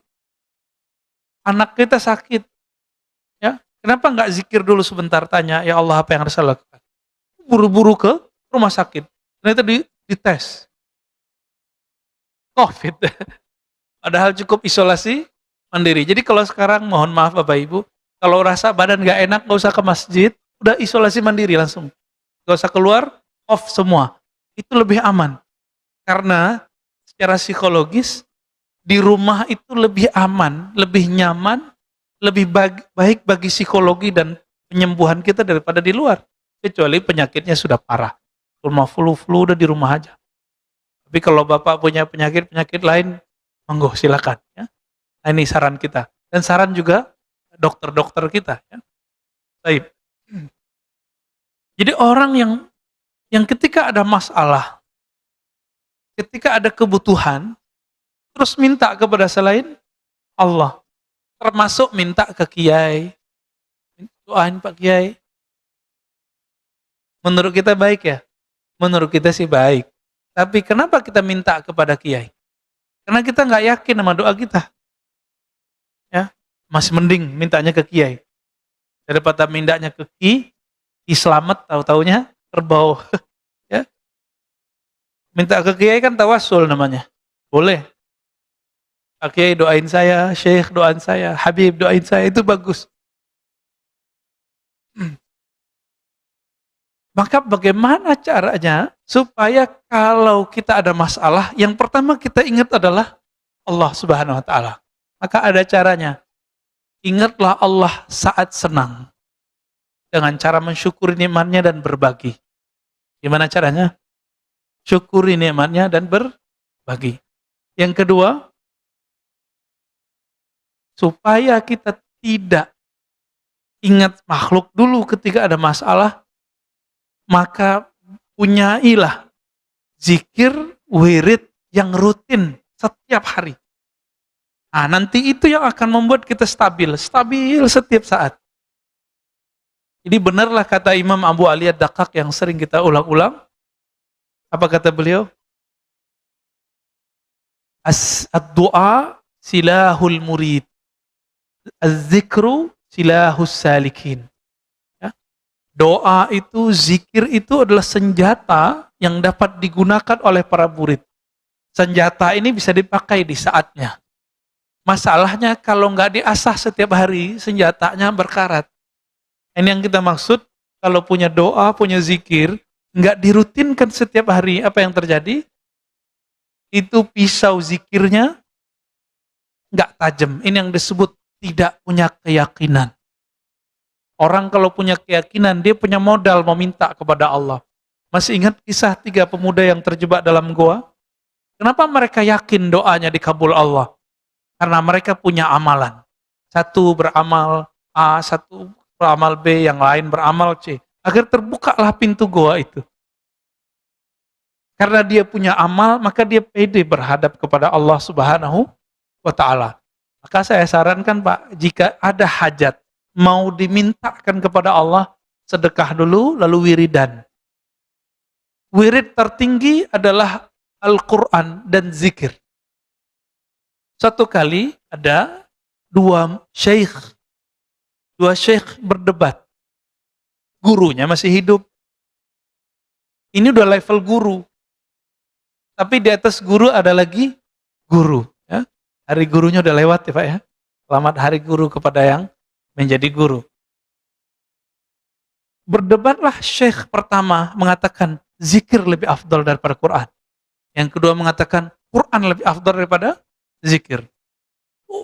Anak kita sakit, ya. Kenapa nggak zikir dulu sebentar, tanya, ya Allah apa yang harus saya lakukan? Buru-buru ke rumah sakit. Ternyata dites COVID. Padahal cukup isolasi mandiri. Jadi kalau sekarang mohon maaf Bapak Ibu, kalau rasa badan nggak enak nggak usah ke masjid, udah isolasi mandiri langsung. Nggak usah keluar, off semua. Itu lebih aman. Karena secara psikologis di rumah itu lebih aman, lebih nyaman, lebih baik bagi psikologi dan penyembuhan kita daripada di luar. Kecuali penyakitnya sudah parah. Rumah flu udah di rumah aja. Tapi kalau Bapak punya penyakit-penyakit lain, monggo silakan. Ya. Nah, ini saran kita. Dan saran juga dokter-dokter kita. Ya. Baik. Jadi orang yang ketika ada masalah, ketika ada kebutuhan, terus minta kepada selain Allah. Termasuk minta ke kiai. Doain Pak Kiai. Menurut kita baik ya? Menurut kita sih baik. Tapi kenapa kita minta kepada kiai? Karena kita nggak yakin sama doa kita. Ya, masih mending mintanya ke kiai daripada mintanya ke ki selamat, tahu-taunya kerbau. Ya, minta ke kiai kan tawasul namanya. Boleh. Pak Kiai doain saya, Syekh doain saya, Habib doain saya, itu bagus. Maka bagaimana caranya supaya kalau kita ada masalah, yang pertama kita ingat adalah Allah Subhanahu wa taala. Maka ada caranya. Ingatlah Allah saat senang. Dengan cara mensyukuri nikmatnya dan berbagi. Gimana caranya? Syukuri nikmatnya dan berbagi. Yang kedua, supaya kita tidak ingat makhluk dulu ketika ada masalah, maka punyailah zikir, wirid yang rutin setiap hari. Nah, nanti itu yang akan membuat kita stabil setiap saat. Jadi benarlah kata Imam Abu Ali Ad-Daqqaq yang sering kita ulang-ulang. Apa kata beliau? Ad-du'a silahul murid. Az-zikru silahus salikin. Ya. Doa itu, zikir itu adalah senjata yang dapat digunakan oleh para murid. Senjata ini bisa dipakai di saatnya. Masalahnya kalau nggak diasah setiap hari, senjatanya berkarat. Ini yang kita maksud, kalau punya doa, punya zikir, nggak dirutinkan setiap hari, apa yang terjadi? Itu pisau zikirnya nggak tajam. Ini yang disebut tidak punya keyakinan. Orang kalau punya keyakinan, dia punya modal meminta kepada Allah. Masih ingat kisah 3 pemuda yang terjebak dalam goa? Kenapa mereka yakin doanya dikabul Allah? Karena mereka punya amalan. Satu beramal A, satu beramal B, yang lain beramal C. Agar terbukalah pintu goa itu. Karena dia punya amal, maka dia pede berhadap kepada Allah Subhanahu wa ta'ala. Maka saya sarankan Pak, jika ada hajat, mau dimintakan kepada Allah, sedekah dulu, lalu wiridan. Wirid tertinggi adalah Al-Quran dan zikir. Satu kali ada dua syekh berdebat. Gurunya masih hidup. Ini udah level guru. Tapi di atas guru ada lagi guru. Ya. Hari gurunya udah lewat ya Pak ya. Selamat hari guru kepada yang menjadi guru. Berdebatlah syekh pertama mengatakan zikir lebih afdal daripada Quran. Yang kedua mengatakan Quran lebih afdal daripada zikir.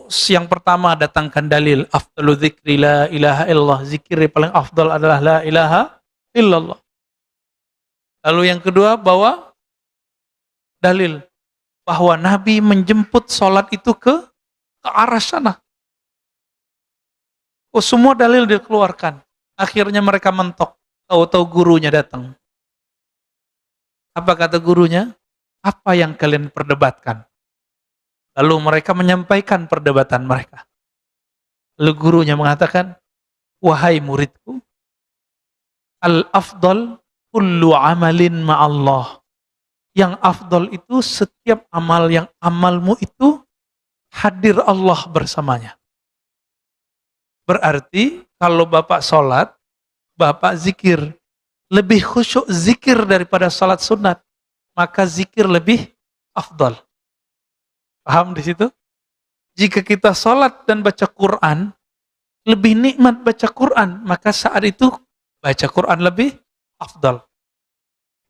Yang pertama datangkan dalil afdalu dzikri la ilaha illallah, zikir yang paling afdal adalah la ilaha illallah. Lalu yang kedua bawa dalil bahwa Nabi menjemput sholat itu ke arah sana. Semua dalil dikeluarkan. Akhirnya mereka mentok, tahu-tahu gurunya datang. Apa kata gurunya? Apa yang kalian perdebatkan? Lalu mereka menyampaikan perdebatan mereka. Lalu gurunya mengatakan, wahai muridku, al-afdal kullu amalin ma'allah. Yang afdal itu setiap amal yang amalmu itu hadir Allah bersamanya. Berarti kalau Bapak sholat, Bapak zikir. Lebih khusyuk zikir daripada sholat sunat. Maka zikir lebih afdal. Paham di situ? Jika kita sholat dan baca Quran, lebih nikmat baca Quran, maka saat itu baca Quran lebih afdal.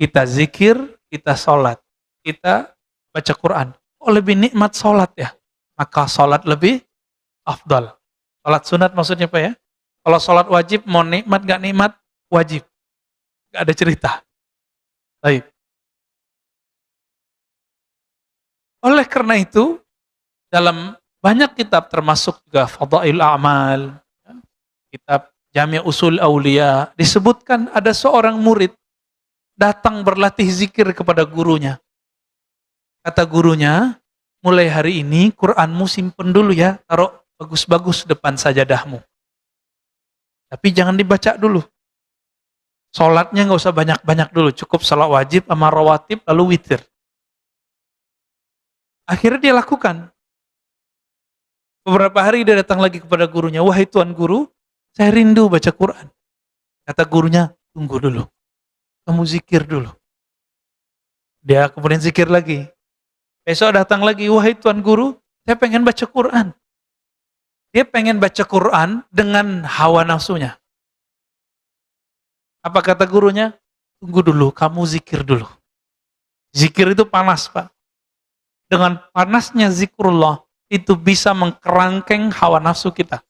Kita zikir, kita sholat, kita baca Quran. Oh, lebih nikmat sholat ya? Maka sholat lebih afdal. Sholat sunat maksudnya apa ya? Kalau sholat wajib, mau nikmat gak nikmat, wajib. Gak ada cerita. Baik. Oleh karena itu, dalam banyak kitab termasuk juga Fadail A'mal, kitab Jami' Usul Aulia, disebutkan ada seorang murid datang berlatih zikir kepada gurunya. Kata gurunya, mulai hari ini Qur'anmu simpen dulu ya, taruh bagus-bagus depan sajadahmu. Tapi jangan dibaca dulu. Sholatnya nggak usah banyak-banyak dulu, cukup salat wajib sama rawatib lalu witir. Akhirnya dia lakukan. Beberapa hari dia datang lagi kepada gurunya, wahai tuan guru, saya rindu baca Quran. Kata gurunya, tunggu dulu. Kamu zikir dulu. Dia kemudian zikir lagi. Besok datang lagi, wahai tuan guru, saya pengen baca Quran. Dia pengen baca Quran dengan hawa nafsunya. Apa kata gurunya? Tunggu dulu, kamu zikir dulu. Zikir itu panas, Pak. Dengan panasnya zikrullah, itu bisa mengkerangkeng hawa nafsu kita.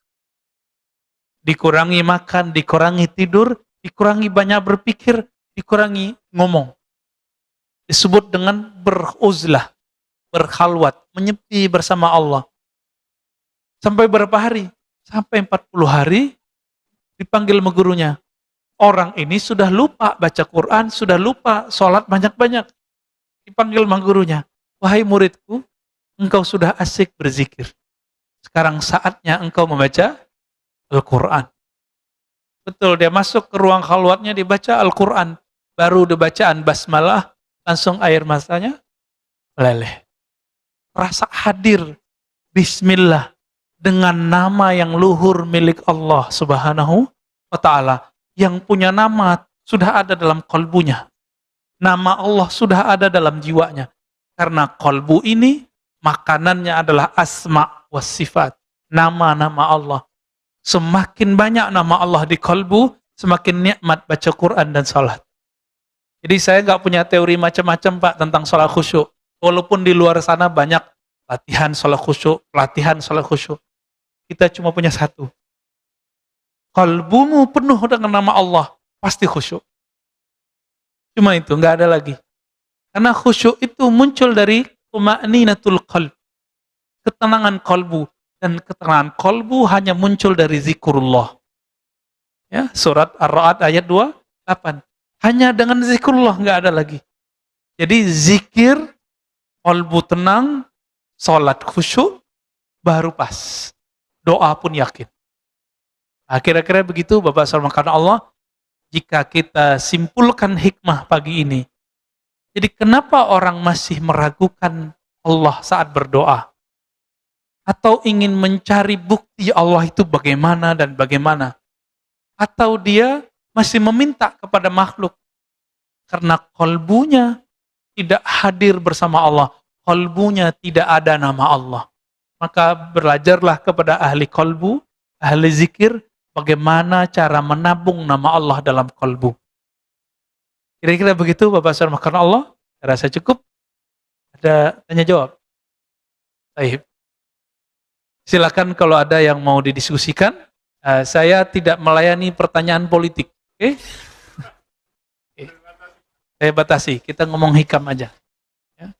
Dikurangi makan, dikurangi tidur, dikurangi banyak berpikir, dikurangi ngomong. Disebut dengan beruzlah, berkhalwat, menyepi bersama Allah. Sampai berapa hari? Sampai 40 hari dipanggil sama gurunya. Orang ini sudah lupa baca Quran, sudah lupa sholat banyak-banyak. Dipanggil sama gurunya. Wahai muridku, engkau sudah asik berzikir. Sekarang saatnya engkau membaca Al-Quran. Betul, dia masuk ke ruang khalwatnya, dibaca Al-Quran. Baru dibacaan basmalah, langsung air matanya meleleh. Rasa hadir, bismillah, dengan nama yang luhur milik Allah subhanahu wa ta'ala. Yang punya nama sudah ada dalam kalbunya. Nama Allah sudah ada dalam jiwanya. Karena kalbu ini, makanannya adalah asma was sifat. Nama-nama Allah. Semakin banyak nama Allah di kalbu, semakin nikmat baca Quran dan salat. Jadi saya nggak punya teori macam-macam Pak tentang salat khusyuk. Walaupun di luar sana banyak latihan salat khusyuk, pelatihan salat khusyuk. Kita cuma punya satu. Kalbumu penuh dengan nama Allah, pasti khusyuk. Cuma itu, nggak ada lagi. Karena khusyuk itu muncul dari tuma'ninatul qalb. Ketenangan kalbu. Dan ketenangan kalbu hanya muncul dari zikrullah. Ya, surat Ar-Ra'd ayat 28. Hanya dengan zikrullah, nggak ada lagi. Jadi zikir, kalbu tenang, salat khusyuk, baru pas. Doa pun yakin. Nah, kira-kira begitu Bapak Saudara karena Allah, jika kita simpulkan hikmah pagi ini, jadi kenapa orang masih meragukan Allah saat berdoa? Atau ingin mencari bukti Allah itu bagaimana dan bagaimana? Atau dia masih meminta kepada makhluk? Karena kalbunya tidak hadir bersama Allah. Kalbunya tidak ada nama Allah. Maka belajarlah kepada ahli kalbu, ahli zikir, bagaimana cara menabung nama Allah dalam kalbu. Kira-kira begitu Bapak Saudara karena Allah, saya rasa cukup. Ada tanya jawab? Baik. Silakan kalau ada yang mau didiskusikan. Saya tidak melayani pertanyaan politik. Oke? Okay? Saya batasi, kita ngomong hikam aja. Ya.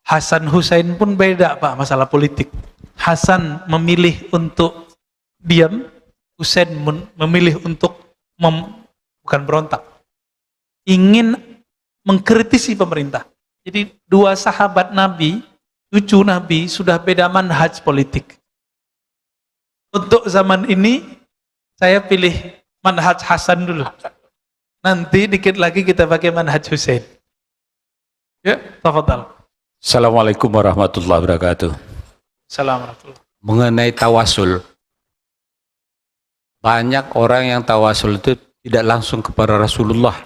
Hasan Hussein pun beda Pak masalah politik. Hasan memilih untuk diam, Hussein memilih untuk bukan berontak. ingin mengkritisi pemerintah. Jadi dua sahabat Nabi, cucu Nabi, sudah beda manhaj politik. Untuk zaman ini, saya pilih manhaj Hasan dulu. Nanti dikit lagi kita pakai manhaj Husain. Ya, tafadhal. Assalamualaikum warahmatullahi wabarakatuh. Assalamualaikum. Mengenai tawasul, banyak orang yang tawasul itu tidak langsung kepada Rasulullah.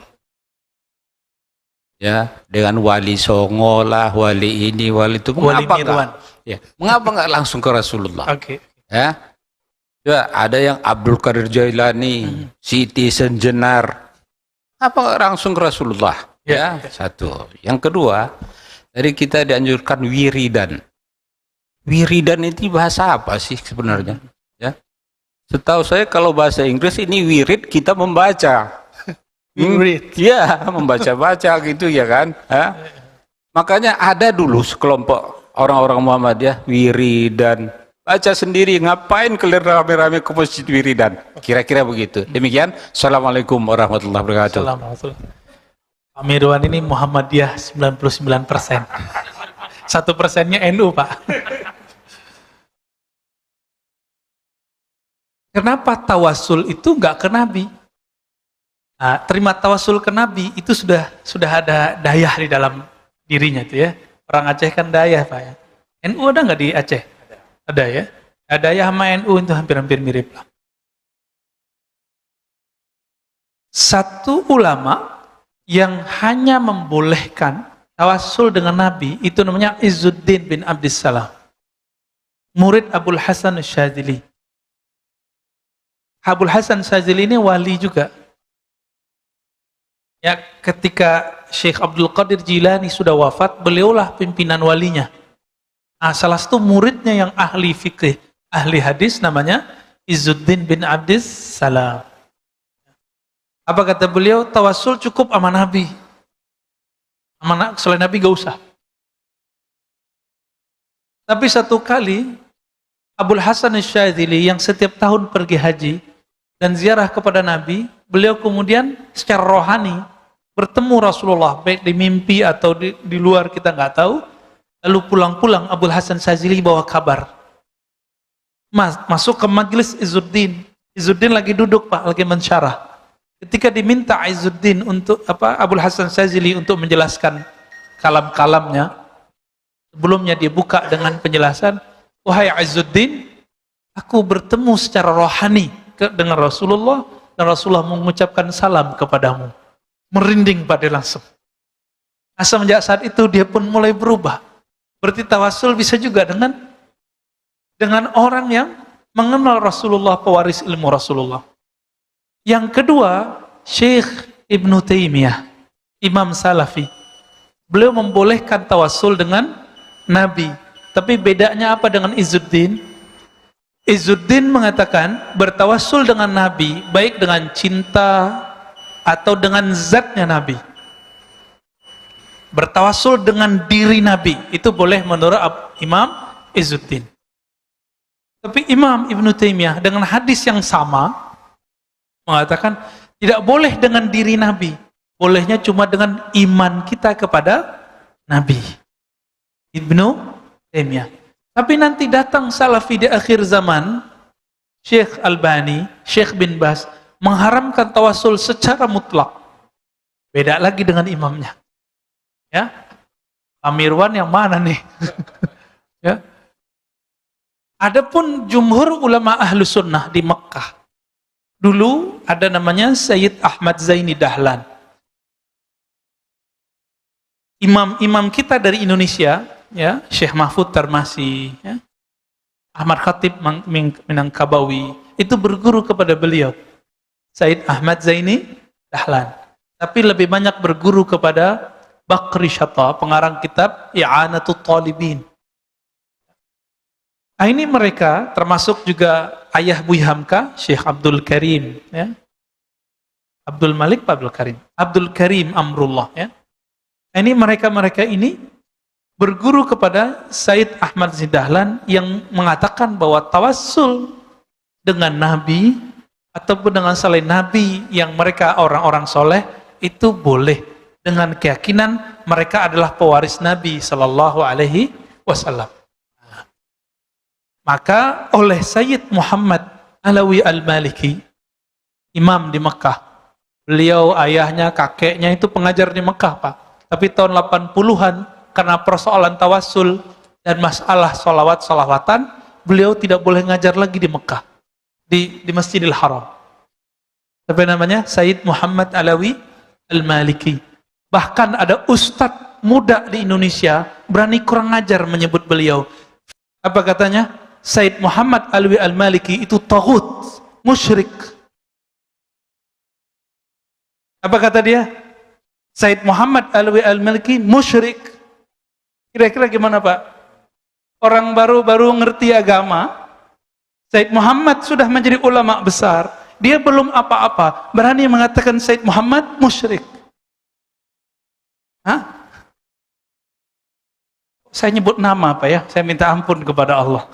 Ya, dengan wali songo lah, wali ini, wali itu. Mengapa enggak? Ya, mengapa enggak langsung ke Rasulullah? Oke. Ya, ya, ada yang Abdul Qadir Jailani, Siti Senjenar. Apa enggak langsung ke Rasulullah? Ya, satu. Yang kedua, tadi kita dianjurkan wiridan. Wiridan itu bahasa apa sih sebenarnya? Ya, setahu saya kalau bahasa Inggris ini wirid kita membaca. Ya, membaca-baca gitu ya kan. Ha? Makanya ada dulu sekelompok orang-orang Muhammadiyah wiridan. Baca sendiri, ngapain kalian rame-rame ke masjid wiridan? Kira-kira begitu. Demikian. Assalamualaikum warahmatullahi wabarakatuh. Assalamualaikum. Pak Mirwan ini Muhammadiyah 99%. 1%-nya NU, Pak. Kenapa tawasul itu nggak ke Nabi? Nah, terima tawasul ke Nabi itu sudah ada dayah di dalam dirinya itu ya. Orang Aceh kan dayah, Pak ya. NU ada nggak di Aceh? Ada ya. Dayah sama NU itu hampir-hampir mirip lah. Satu ulama yang hanya membolehkan tawasul dengan Nabi itu namanya Izzuddin bin Abdissalam, murid Abul Hasan Syadzili. Abul Hasan Syadzili ini wali juga. Ya, ketika Syekh Abdul Qadir Jilani sudah wafat, beliaulah pimpinan walinya. Nah, salah satu muridnya yang ahli fikih, ahli hadis namanya Izzuddin bin Abdissalam. Apa kata beliau? Tawasul cukup sama Nabi. Selain Nabi gak usah. Tapi satu kali Abul Hasan Syadzili yang setiap tahun pergi haji dan ziarah kepada Nabi, beliau kemudian secara rohani bertemu Rasulullah, baik di mimpi atau di luar kita nggak tahu. Lalu pulang-pulang Abul Hasan Syadzili bawa kabar. Masuk ke majelis Izzuddin. Izzuddin lagi duduk, Pak, lagi mensyarah. Ketika diminta Izzuddin untuk Abul Hasan Syadzili untuk menjelaskan kalam-kalamnya, sebelumnya dia buka dengan penjelasan, "Wahai Izzuddin, aku bertemu secara rohani dengan Rasulullah dan Rasulullah mengucapkan salam kepadamu." Merinding pada langsung. Semenjak saat itu dia pun mulai berubah. Berarti tawasul bisa juga dengan orang yang mengenal Rasulullah, pewaris ilmu Rasulullah. Yang kedua, Syekh Ibnu Taimiyah, Imam Salafi. Beliau membolehkan tawasul dengan Nabi. Tapi bedanya apa dengan Izzuddin? Izzuddin mengatakan bertawasul dengan Nabi, baik dengan cinta atau dengan zatnya Nabi. Bertawasul dengan diri Nabi, itu boleh menurut Imam Izzuddin. Tapi Imam Ibnu Taimiyah dengan hadis yang sama mengatakan tidak boleh dengan diri Nabi, bolehnya cuma dengan iman kita kepada Nabi. Ibnu Taimiyah. Tapi nanti datang Salafi di akhir zaman, Syekh Albani, Syekh bin Baz mengharamkan tawasul secara mutlak. Beda lagi dengan imamnya. Ya, Amirwan yang mana nih? Ya. Adapun jumhur ulama ahlu sunnah di Mekah, dulu ada namanya Sayyid Ahmad Zaini Dahlan. Imam-imam kita dari Indonesia, ya, Syekh Mahfud Tarmasi, ya, Ahmad Khatib Minangkabawi, itu berguru kepada beliau, Sayyid Ahmad Zaini Dahlan. Tapi lebih banyak berguru kepada Bakri Shatta, pengarang kitab I'anatul Talibin. Nah, ini mereka termasuk juga ayah Buya Hamka, Syekh Abdul Karim, ya. Abdul Malik Abdul Karim, Abdul Karim Amrullah, ya. Nah, ini mereka ini berguru kepada Sayyid Ahmad Zaini Dahlan yang mengatakan bahwa tawassul dengan Nabi ataupun dengan selain Nabi yang mereka orang-orang soleh itu boleh dengan keyakinan mereka adalah pewaris Nabi Sallallahu Alaihi Wasallam. Maka oleh Sayyid Muhammad Alawi Al-Maliki, imam di Mekah, beliau ayahnya, kakeknya itu pengajar di Mekah, Pak. Tapi tahun 80-an karena persoalan tawassul dan masalah salawat-salawatan, beliau tidak boleh ngajar lagi di Mekah, di Masjidil Haram. Apa namanya? Sayyid Muhammad Alawi Al-Maliki. Bahkan ada ustadz muda di Indonesia berani kurang ajar menyebut beliau. Apa katanya? Sayyid Muhammad Alawi Al-Maliki itu taghut, musyrik. Apa kata dia? Sayyid Muhammad Alawi Al-Maliki musyrik. Kira-kira gimana, Pak? Orang baru ngerti agama, Sayyid Muhammad sudah menjadi ulama besar, dia belum apa-apa, berani mengatakan Sayyid Muhammad musyrik. Hah? Saya nyebut nama, Pak ya, saya minta ampun kepada Allah.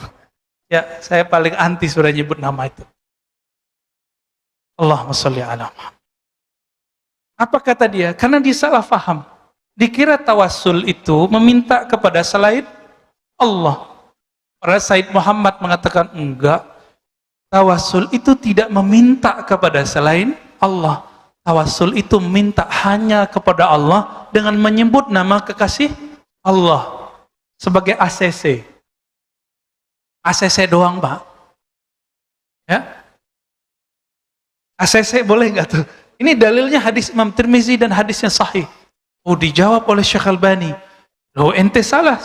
Ya, saya paling anti sudah nyebut nama itu. Allahumma sholli ala Muhammad. Apa kata dia? Karena dia salah faham. Dikira tawassul itu meminta kepada selain Allah. Para Sayyid Muhammad mengatakan enggak. Tawassul itu tidak meminta kepada selain Allah. Tawassul itu meminta hanya kepada Allah dengan menyebut nama kekasih Allah sebagai ACC. ACC doang, Pak. Ya? ACC boleh nggak tuh? Ini dalilnya hadis Imam Tirmizi dan hadisnya sahih. Oh, dijawab oleh Syekh Albani. Loh, ente salah.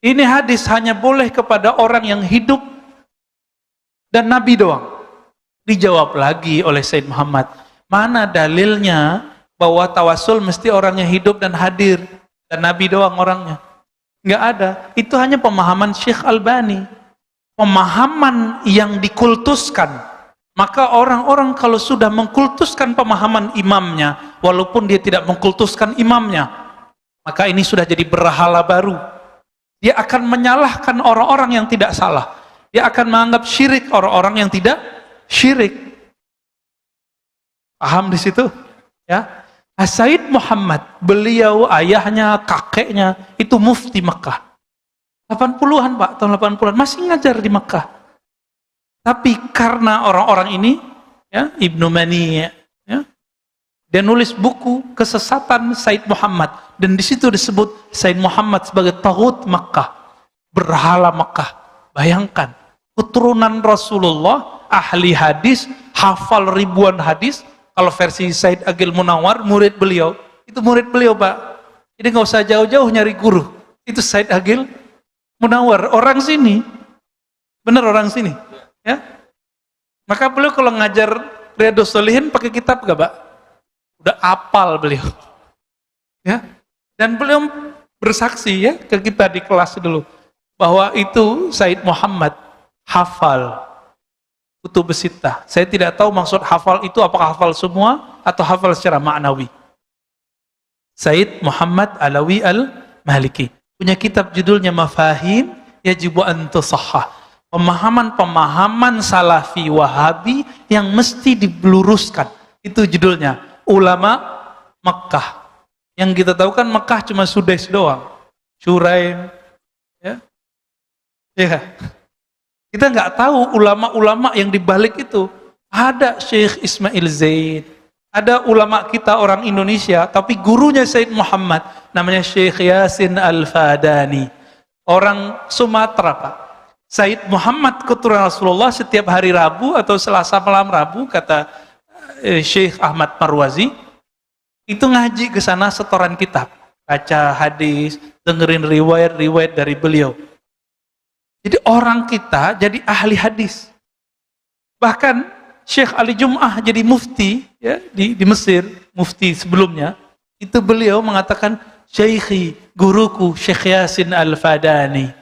Ini hadis hanya boleh kepada orang yang hidup dan Nabi doang. Dijawab lagi oleh Sayyid Muhammad. Mana dalilnya bahwa tawassul mesti orangnya hidup dan hadir dan Nabi doang orangnya? Nggak ada. Itu hanya pemahaman Syekh Albani. Pemahaman yang dikultuskan. Maka orang-orang kalau sudah mengkultuskan pemahaman imamnya, walaupun dia tidak mengkultuskan imamnya, maka ini sudah jadi berhala baru. Dia akan menyalahkan orang-orang yang tidak salah. Dia akan menganggap syirik orang-orang yang tidak syirik. Paham di situ? Ya. Sayyid Muhammad, beliau, ayahnya, kakeknya, itu mufti Mekah. 80-an, Pak, tahun 80-an, masih ngajar di Mekah. Tapi karena orang-orang ini, ya, Ibnu Mani, ya, dia nulis buku kesesatan Sayyid Muhammad, dan di situ disebut Sayyid Muhammad sebagai taghut Mekah, berhala Mekah. Bayangkan, keturunan Rasulullah, ahli hadis, hafal ribuan hadis. Kalau versi Said Agil Munawar, murid beliau, itu murid beliau, Pak. Jadi nggak usah jauh-jauh nyari guru. Itu Said Agil Munawar, orang sini. Bener orang sini. Ya. Maka beliau kalau ngajar Riyadhus Shalihin pakai kitab nggak, Pak? Udah apal beliau. Ya. Dan beliau bersaksi ya ke kita di kelas dulu bahwa itu Said Muhammad hafal Kutub Sittah. Saya tidak tahu maksud hafal itu apakah hafal semua atau hafal secara maknawi. Sayyid Muhammad Alawi Al-Maliki punya kitab judulnya Mafahim Yajibu an Tusahhah. Pemahaman-pemahaman Salafi Wahabi yang mesti diluruskan. Itu judulnya. Ulama Mekah. Yang kita tahu kan Mekah cuma Sudais doang. Syuraim. Ya. Ya. Kita nggak tahu ulama-ulama yang dibalik itu. Ada Syekh Ismail Zaid, ada ulama kita orang Indonesia, tapi gurunya Sayyid Muhammad, namanya Syekh Yasin Al-Fadani, orang Sumatera, Pak. Sayyid Muhammad keturunan Rasulullah setiap hari Rabu atau Selasa malam Rabu, kata Syekh Ahmad Marwazi, itu ngaji ke sana setoran kitab, baca hadis, dengerin riwayat-riwayat dari beliau. Jadi orang kita jadi ahli hadis. Bahkan Syekh Ali Jum'ah jadi mufti ya, di Mesir, mufti sebelumnya, itu beliau mengatakan, Syekhi, guruku Syekh Yasin Al-Fadani.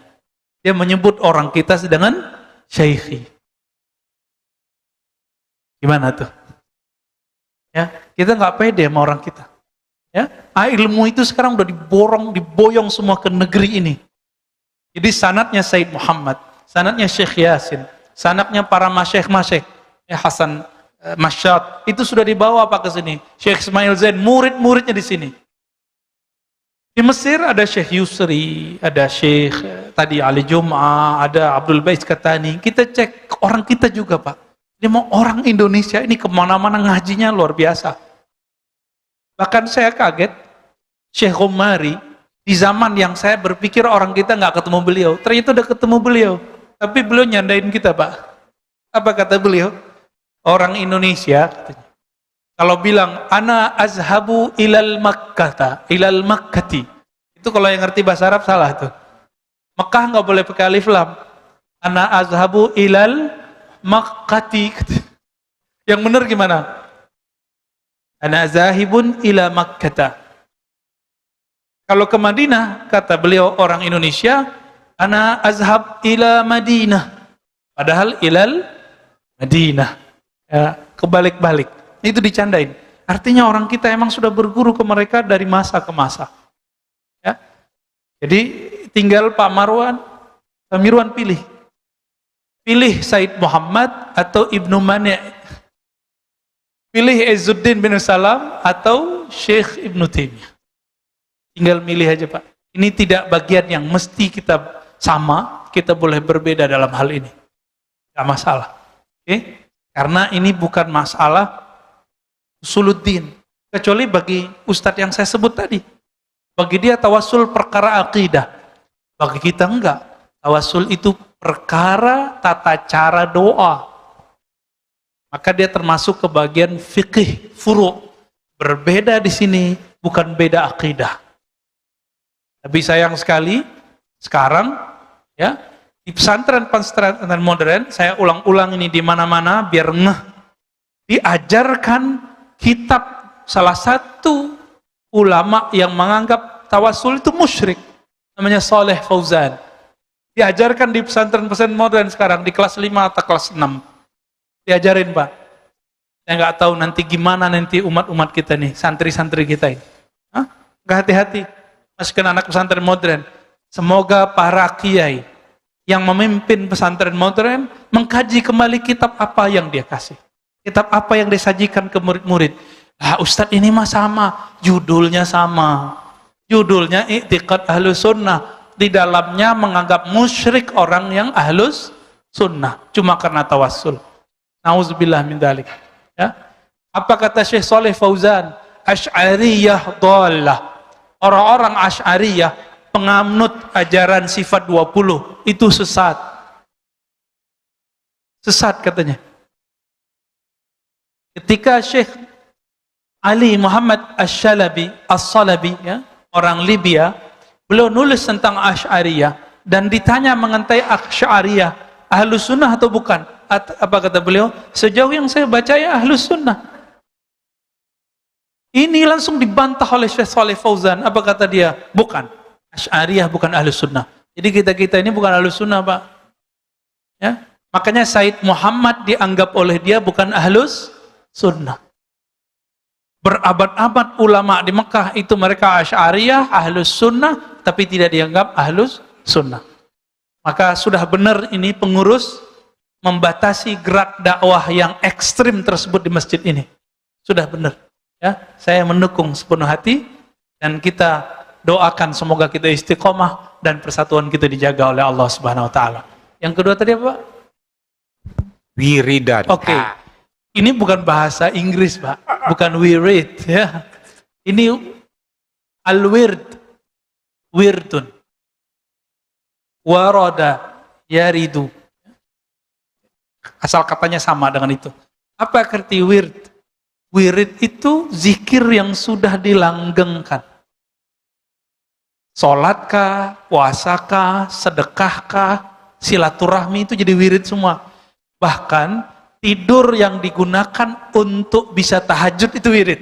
Dia menyebut orang kita dengan Syekhi. Gimana tuh? Ya, kita nggak pede sama orang kita. Ya, ilmu itu sekarang udah diboyong semua ke negeri ini. Jadi sanadnya Sayyid Muhammad, sanadnya Syekh Yasin, sanadnya para masyekh-masyekh, ya Hasan Masyad, itu sudah dibawa Pak ke sini. Syekh Ismail Zain, murid-muridnya di sini. Di Mesir ada Syekh Yusri, ada Syekh tadi Ali Jum'ah, ada Abdul Bais Katani. Kita cek orang kita juga Pak. Ini mau orang Indonesia ini kemana-mana ngajinya luar biasa. Bahkan saya kaget, Syekh Umari, di zaman yang saya berpikir orang kita nggak ketemu beliau, ternyata udah ketemu beliau. Tapi beliau nyandain kita Pak. Apa kata beliau? Orang Indonesia, katanya, kalau bilang, ana azhabu ilal makkati. Itu kalau yang ngerti bahasa Arab salah tuh. Mekah nggak boleh pakai alif lam. Ana azhabu ilal makkati. Yang benar gimana? Ana zahibun ila makkata. Kalau ke Madinah, kata beliau orang Indonesia, ana azhab ila Madinah. Padahal ilal Madinah. Ya, kebalik-balik. Itu dicandain. Artinya orang kita emang sudah berguru ke mereka dari masa ke masa. Ya. Jadi tinggal Pak Mirwan pilih. Pilih Said Muhammad atau Ibnu Mani'. Pilih Izzuddin bin Salam atau Syekh Ibnu Taimiyah. Tinggal milih aja Pak. Ini tidak bagian yang mesti kita sama, kita boleh berbeda dalam hal ini. Gak masalah. Oke? Karena ini bukan masalah usuluddin. Kecuali bagi ustadz yang saya sebut tadi. Bagi dia tawasul perkara akidah. Bagi kita enggak. Tawasul itu perkara tata cara doa. Maka dia termasuk ke bagian fikih, furu'. Berbeda di sini, bukan beda akidah. Tapi sayang sekali, sekarang, ya, di pesantren modern, saya ulang-ulang ini di mana-mana biar ngeh. Diajarkan kitab salah satu ulama yang menganggap tawasul itu musyrik, namanya Saleh Fauzan. Diajarkan di pesantren-pesantren modern sekarang di kelas 5 atau kelas 6. Diajarin Pak. Saya nggak tahu nanti gimana nanti umat-umat kita nih, santri-santri kita ini. Hah? Nggak hati-hati. Masukin anak pesantren modern. Semoga para kiai yang memimpin pesantren modern mengkaji kembali kitab apa yang dia kasih. Kitab apa yang disajikan ke murid-murid. Ah, Ustadz ini mah sama. Judulnya sama. Judulnya I'tiqad Ahlus Sunnah. Di dalamnya menganggap musyrik orang yang Ahlus Sunnah. Cuma karena tawassul. Nauzubillah min dzalik. Ya. Apa kata Syekh Saleh Fauzan? Asy'ariyah dhallah. Orang-orang Asy'ariyah penganut ajaran sifat 20 itu sesat. Sesat katanya. Ketika Syekh Ali Muhammad As-Salabi, ya, orang Libya, beliau nulis tentang Asy'ariyah dan ditanya mengenai Asy'ariyah, Ahlus Sunnah atau bukan? Apa kata beliau? Sejauh yang saya baca ya Ahlus Sunnah. Ini langsung dibantah oleh Syekh Saleh Fauzan. Apa kata dia? Bukan. Asy'ariyah bukan Ahlus Sunnah. Jadi kita ini bukan Ahlus Sunnah Pak. Ya, makanya Said Muhammad dianggap oleh dia bukan Ahlus Sunnah. Berabad-abad ulama di Mekah itu mereka Asy'ariyah, Ahlus Sunnah, tapi tidak dianggap Ahlus Sunnah. Maka sudah benar ini pengurus membatasi gerak dakwah yang ekstrim tersebut di masjid ini. Sudah benar. Ya, saya mendukung sepenuh hati dan kita doakan semoga kita istiqomah dan persatuan kita dijaga oleh Allah Subhanahu wa taala. Yang kedua tadi apa, Pak? Wiridan. Oke. Ini bukan bahasa Inggris, Pak. Bukan wirid, ya. Ini al-wird. Wirdun. Warada yaridu. Asal katanya sama dengan itu. Apa arti wird? Wirid itu zikir yang sudah dilanggengkan. Sholatkah, puasakah, sedekahkah, silaturahmi itu jadi wirid semua. Bahkan tidur yang digunakan untuk bisa tahajud itu wirid.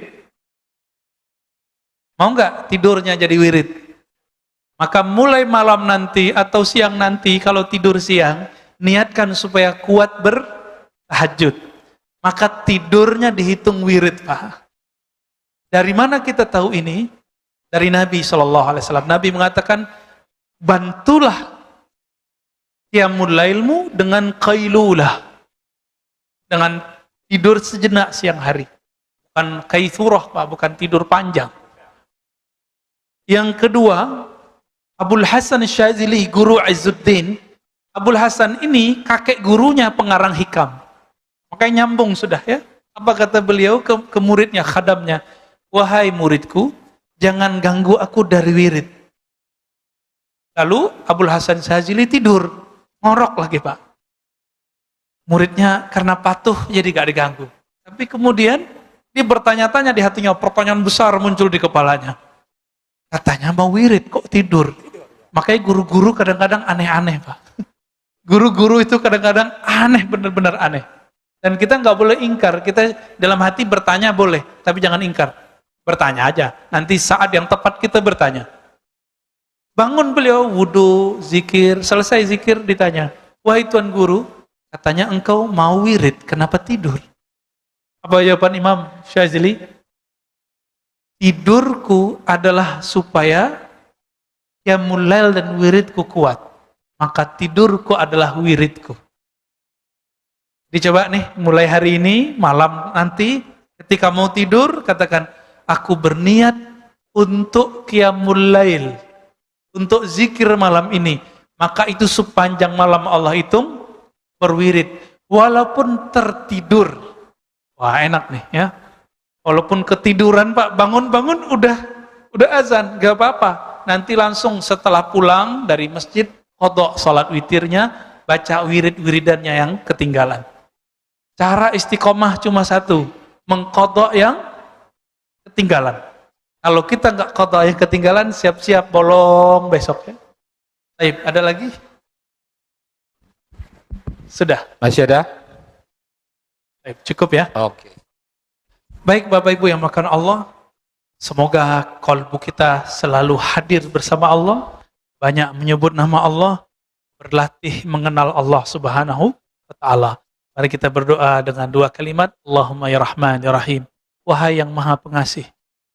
Mau nggak tidurnya jadi wirid? Maka mulai malam nanti atau siang nanti kalau tidur siang, niatkan supaya kuat bertahajud. Maka tidurnya dihitung wirid, Pak. Dari mana kita tahu ini? Dari Nabi SAW. Nabi mengatakan, bantulah qiyamul lailmu dengan qailulah. Dengan Tidur sejenak siang hari. Bukan kaitsurah, Pak, bukan tidur panjang. Yang kedua, Abul Hasan Syazili, guru Izzuddin. Abul Hasan ini kakek gurunya pengarang hikam. Makanya nyambung sudah ya. Apa kata beliau ke muridnya, khadamnya? Wahai muridku, jangan ganggu aku dari wirid. Lalu Abul Hasan Syazili tidur, ngorok lagi Pak. Muridnya karena patuh jadi gak diganggu. Tapi kemudian dia bertanya-tanya di hatinya, pertanyaan besar muncul di kepalanya. Katanya mau wirid, kok tidur? Makanya guru-guru kadang-kadang aneh-aneh Pak. Guru-guru itu kadang-kadang aneh, benar-benar aneh. Dan kita nggak boleh ingkar, kita dalam hati bertanya boleh, tapi jangan ingkar. Bertanya aja, nanti saat yang tepat kita bertanya. Bangun beliau, wudu, zikir, selesai zikir ditanya, wahai Tuan Guru, katanya engkau mau wirid, kenapa tidur? Apa jawaban Imam Syazili? Tidurku adalah supaya qiyamul lail dan wiridku kuat. Maka tidurku adalah wiridku. Dicoba nih, mulai hari ini, malam nanti, ketika mau tidur, katakan, aku berniat untuk qiyamul lail, untuk zikir malam ini. Maka itu sepanjang malam Allah hitung, berwirid. Walaupun tertidur. Wah enak nih ya. Walaupun ketiduran Pak, bangun-bangun udah azan, gak apa-apa. Nanti langsung setelah pulang dari masjid, qadha salat witirnya, baca wirid-wiridannya yang ketinggalan. Cara istiqomah cuma satu, mengqadha yang ketinggalan. Kalau kita nggak qadha yang ketinggalan, siap-siap bolong besok ya. Baik, ada lagi? Sudah. Masih ada? Baik, cukup ya. Oke. Baik Bapak Ibu yang makan Allah, semoga kalbu kita selalu hadir bersama Allah, banyak menyebut nama Allah, berlatih mengenal Allah Subhanahu wa Ta'ala. Mari kita berdoa dengan dua kalimat, Allahumma ya Rahman ya Rahim. Wahai yang Maha Pengasih,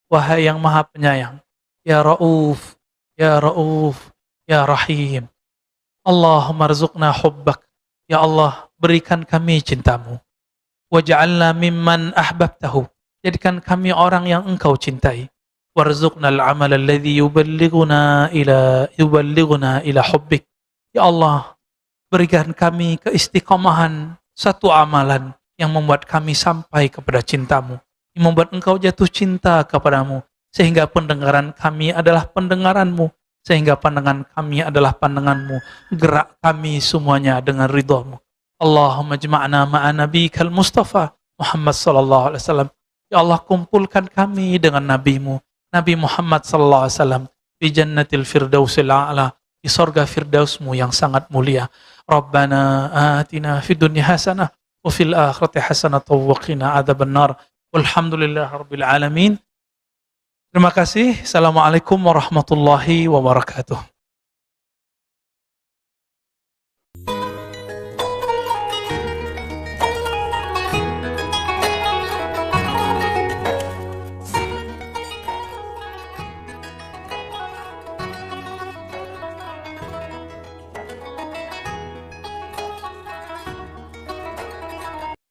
wahai yang Maha Penyayang, ya Rauf, ya Rauf, ya Rahim. Allahumma rzuqna hubbak, ya Allah berikan kami cintamu. Waj'alna mimman ahbabtahu, jadikan kami orang yang engkau cintai. Warzuqnal amal alladhi yuballighuna ila hubbik. Ya Allah, berikan kami keistiqomahan satu amalan yang membuat kami sampai kepada cintamu, yang membuat engkau jatuh cinta kepadamu, sehingga pendengaran kami adalah pendengaranmu, sehingga pandangan kami adalah pandanganmu, gerak kami semuanya dengan ridhamu. Allahumma jma'na ma'a nabiyikal Mustafa Muhammad sallallahu alaihi wasallam. Ya Allah, kumpulkan kami dengan nabimu, Nabi Muhammad sallallahu alaihi wasallam, di jannatil firdausil a'la, di surga firdausmu yang sangat mulia. Rabbana atina fid dunya hasanah wa fil akhirati hasanah wa qina adzabannar. Walhamdulillahirabbil alamin. Terima kasih. Assalamualaikum warahmatullahi wabarakatuh.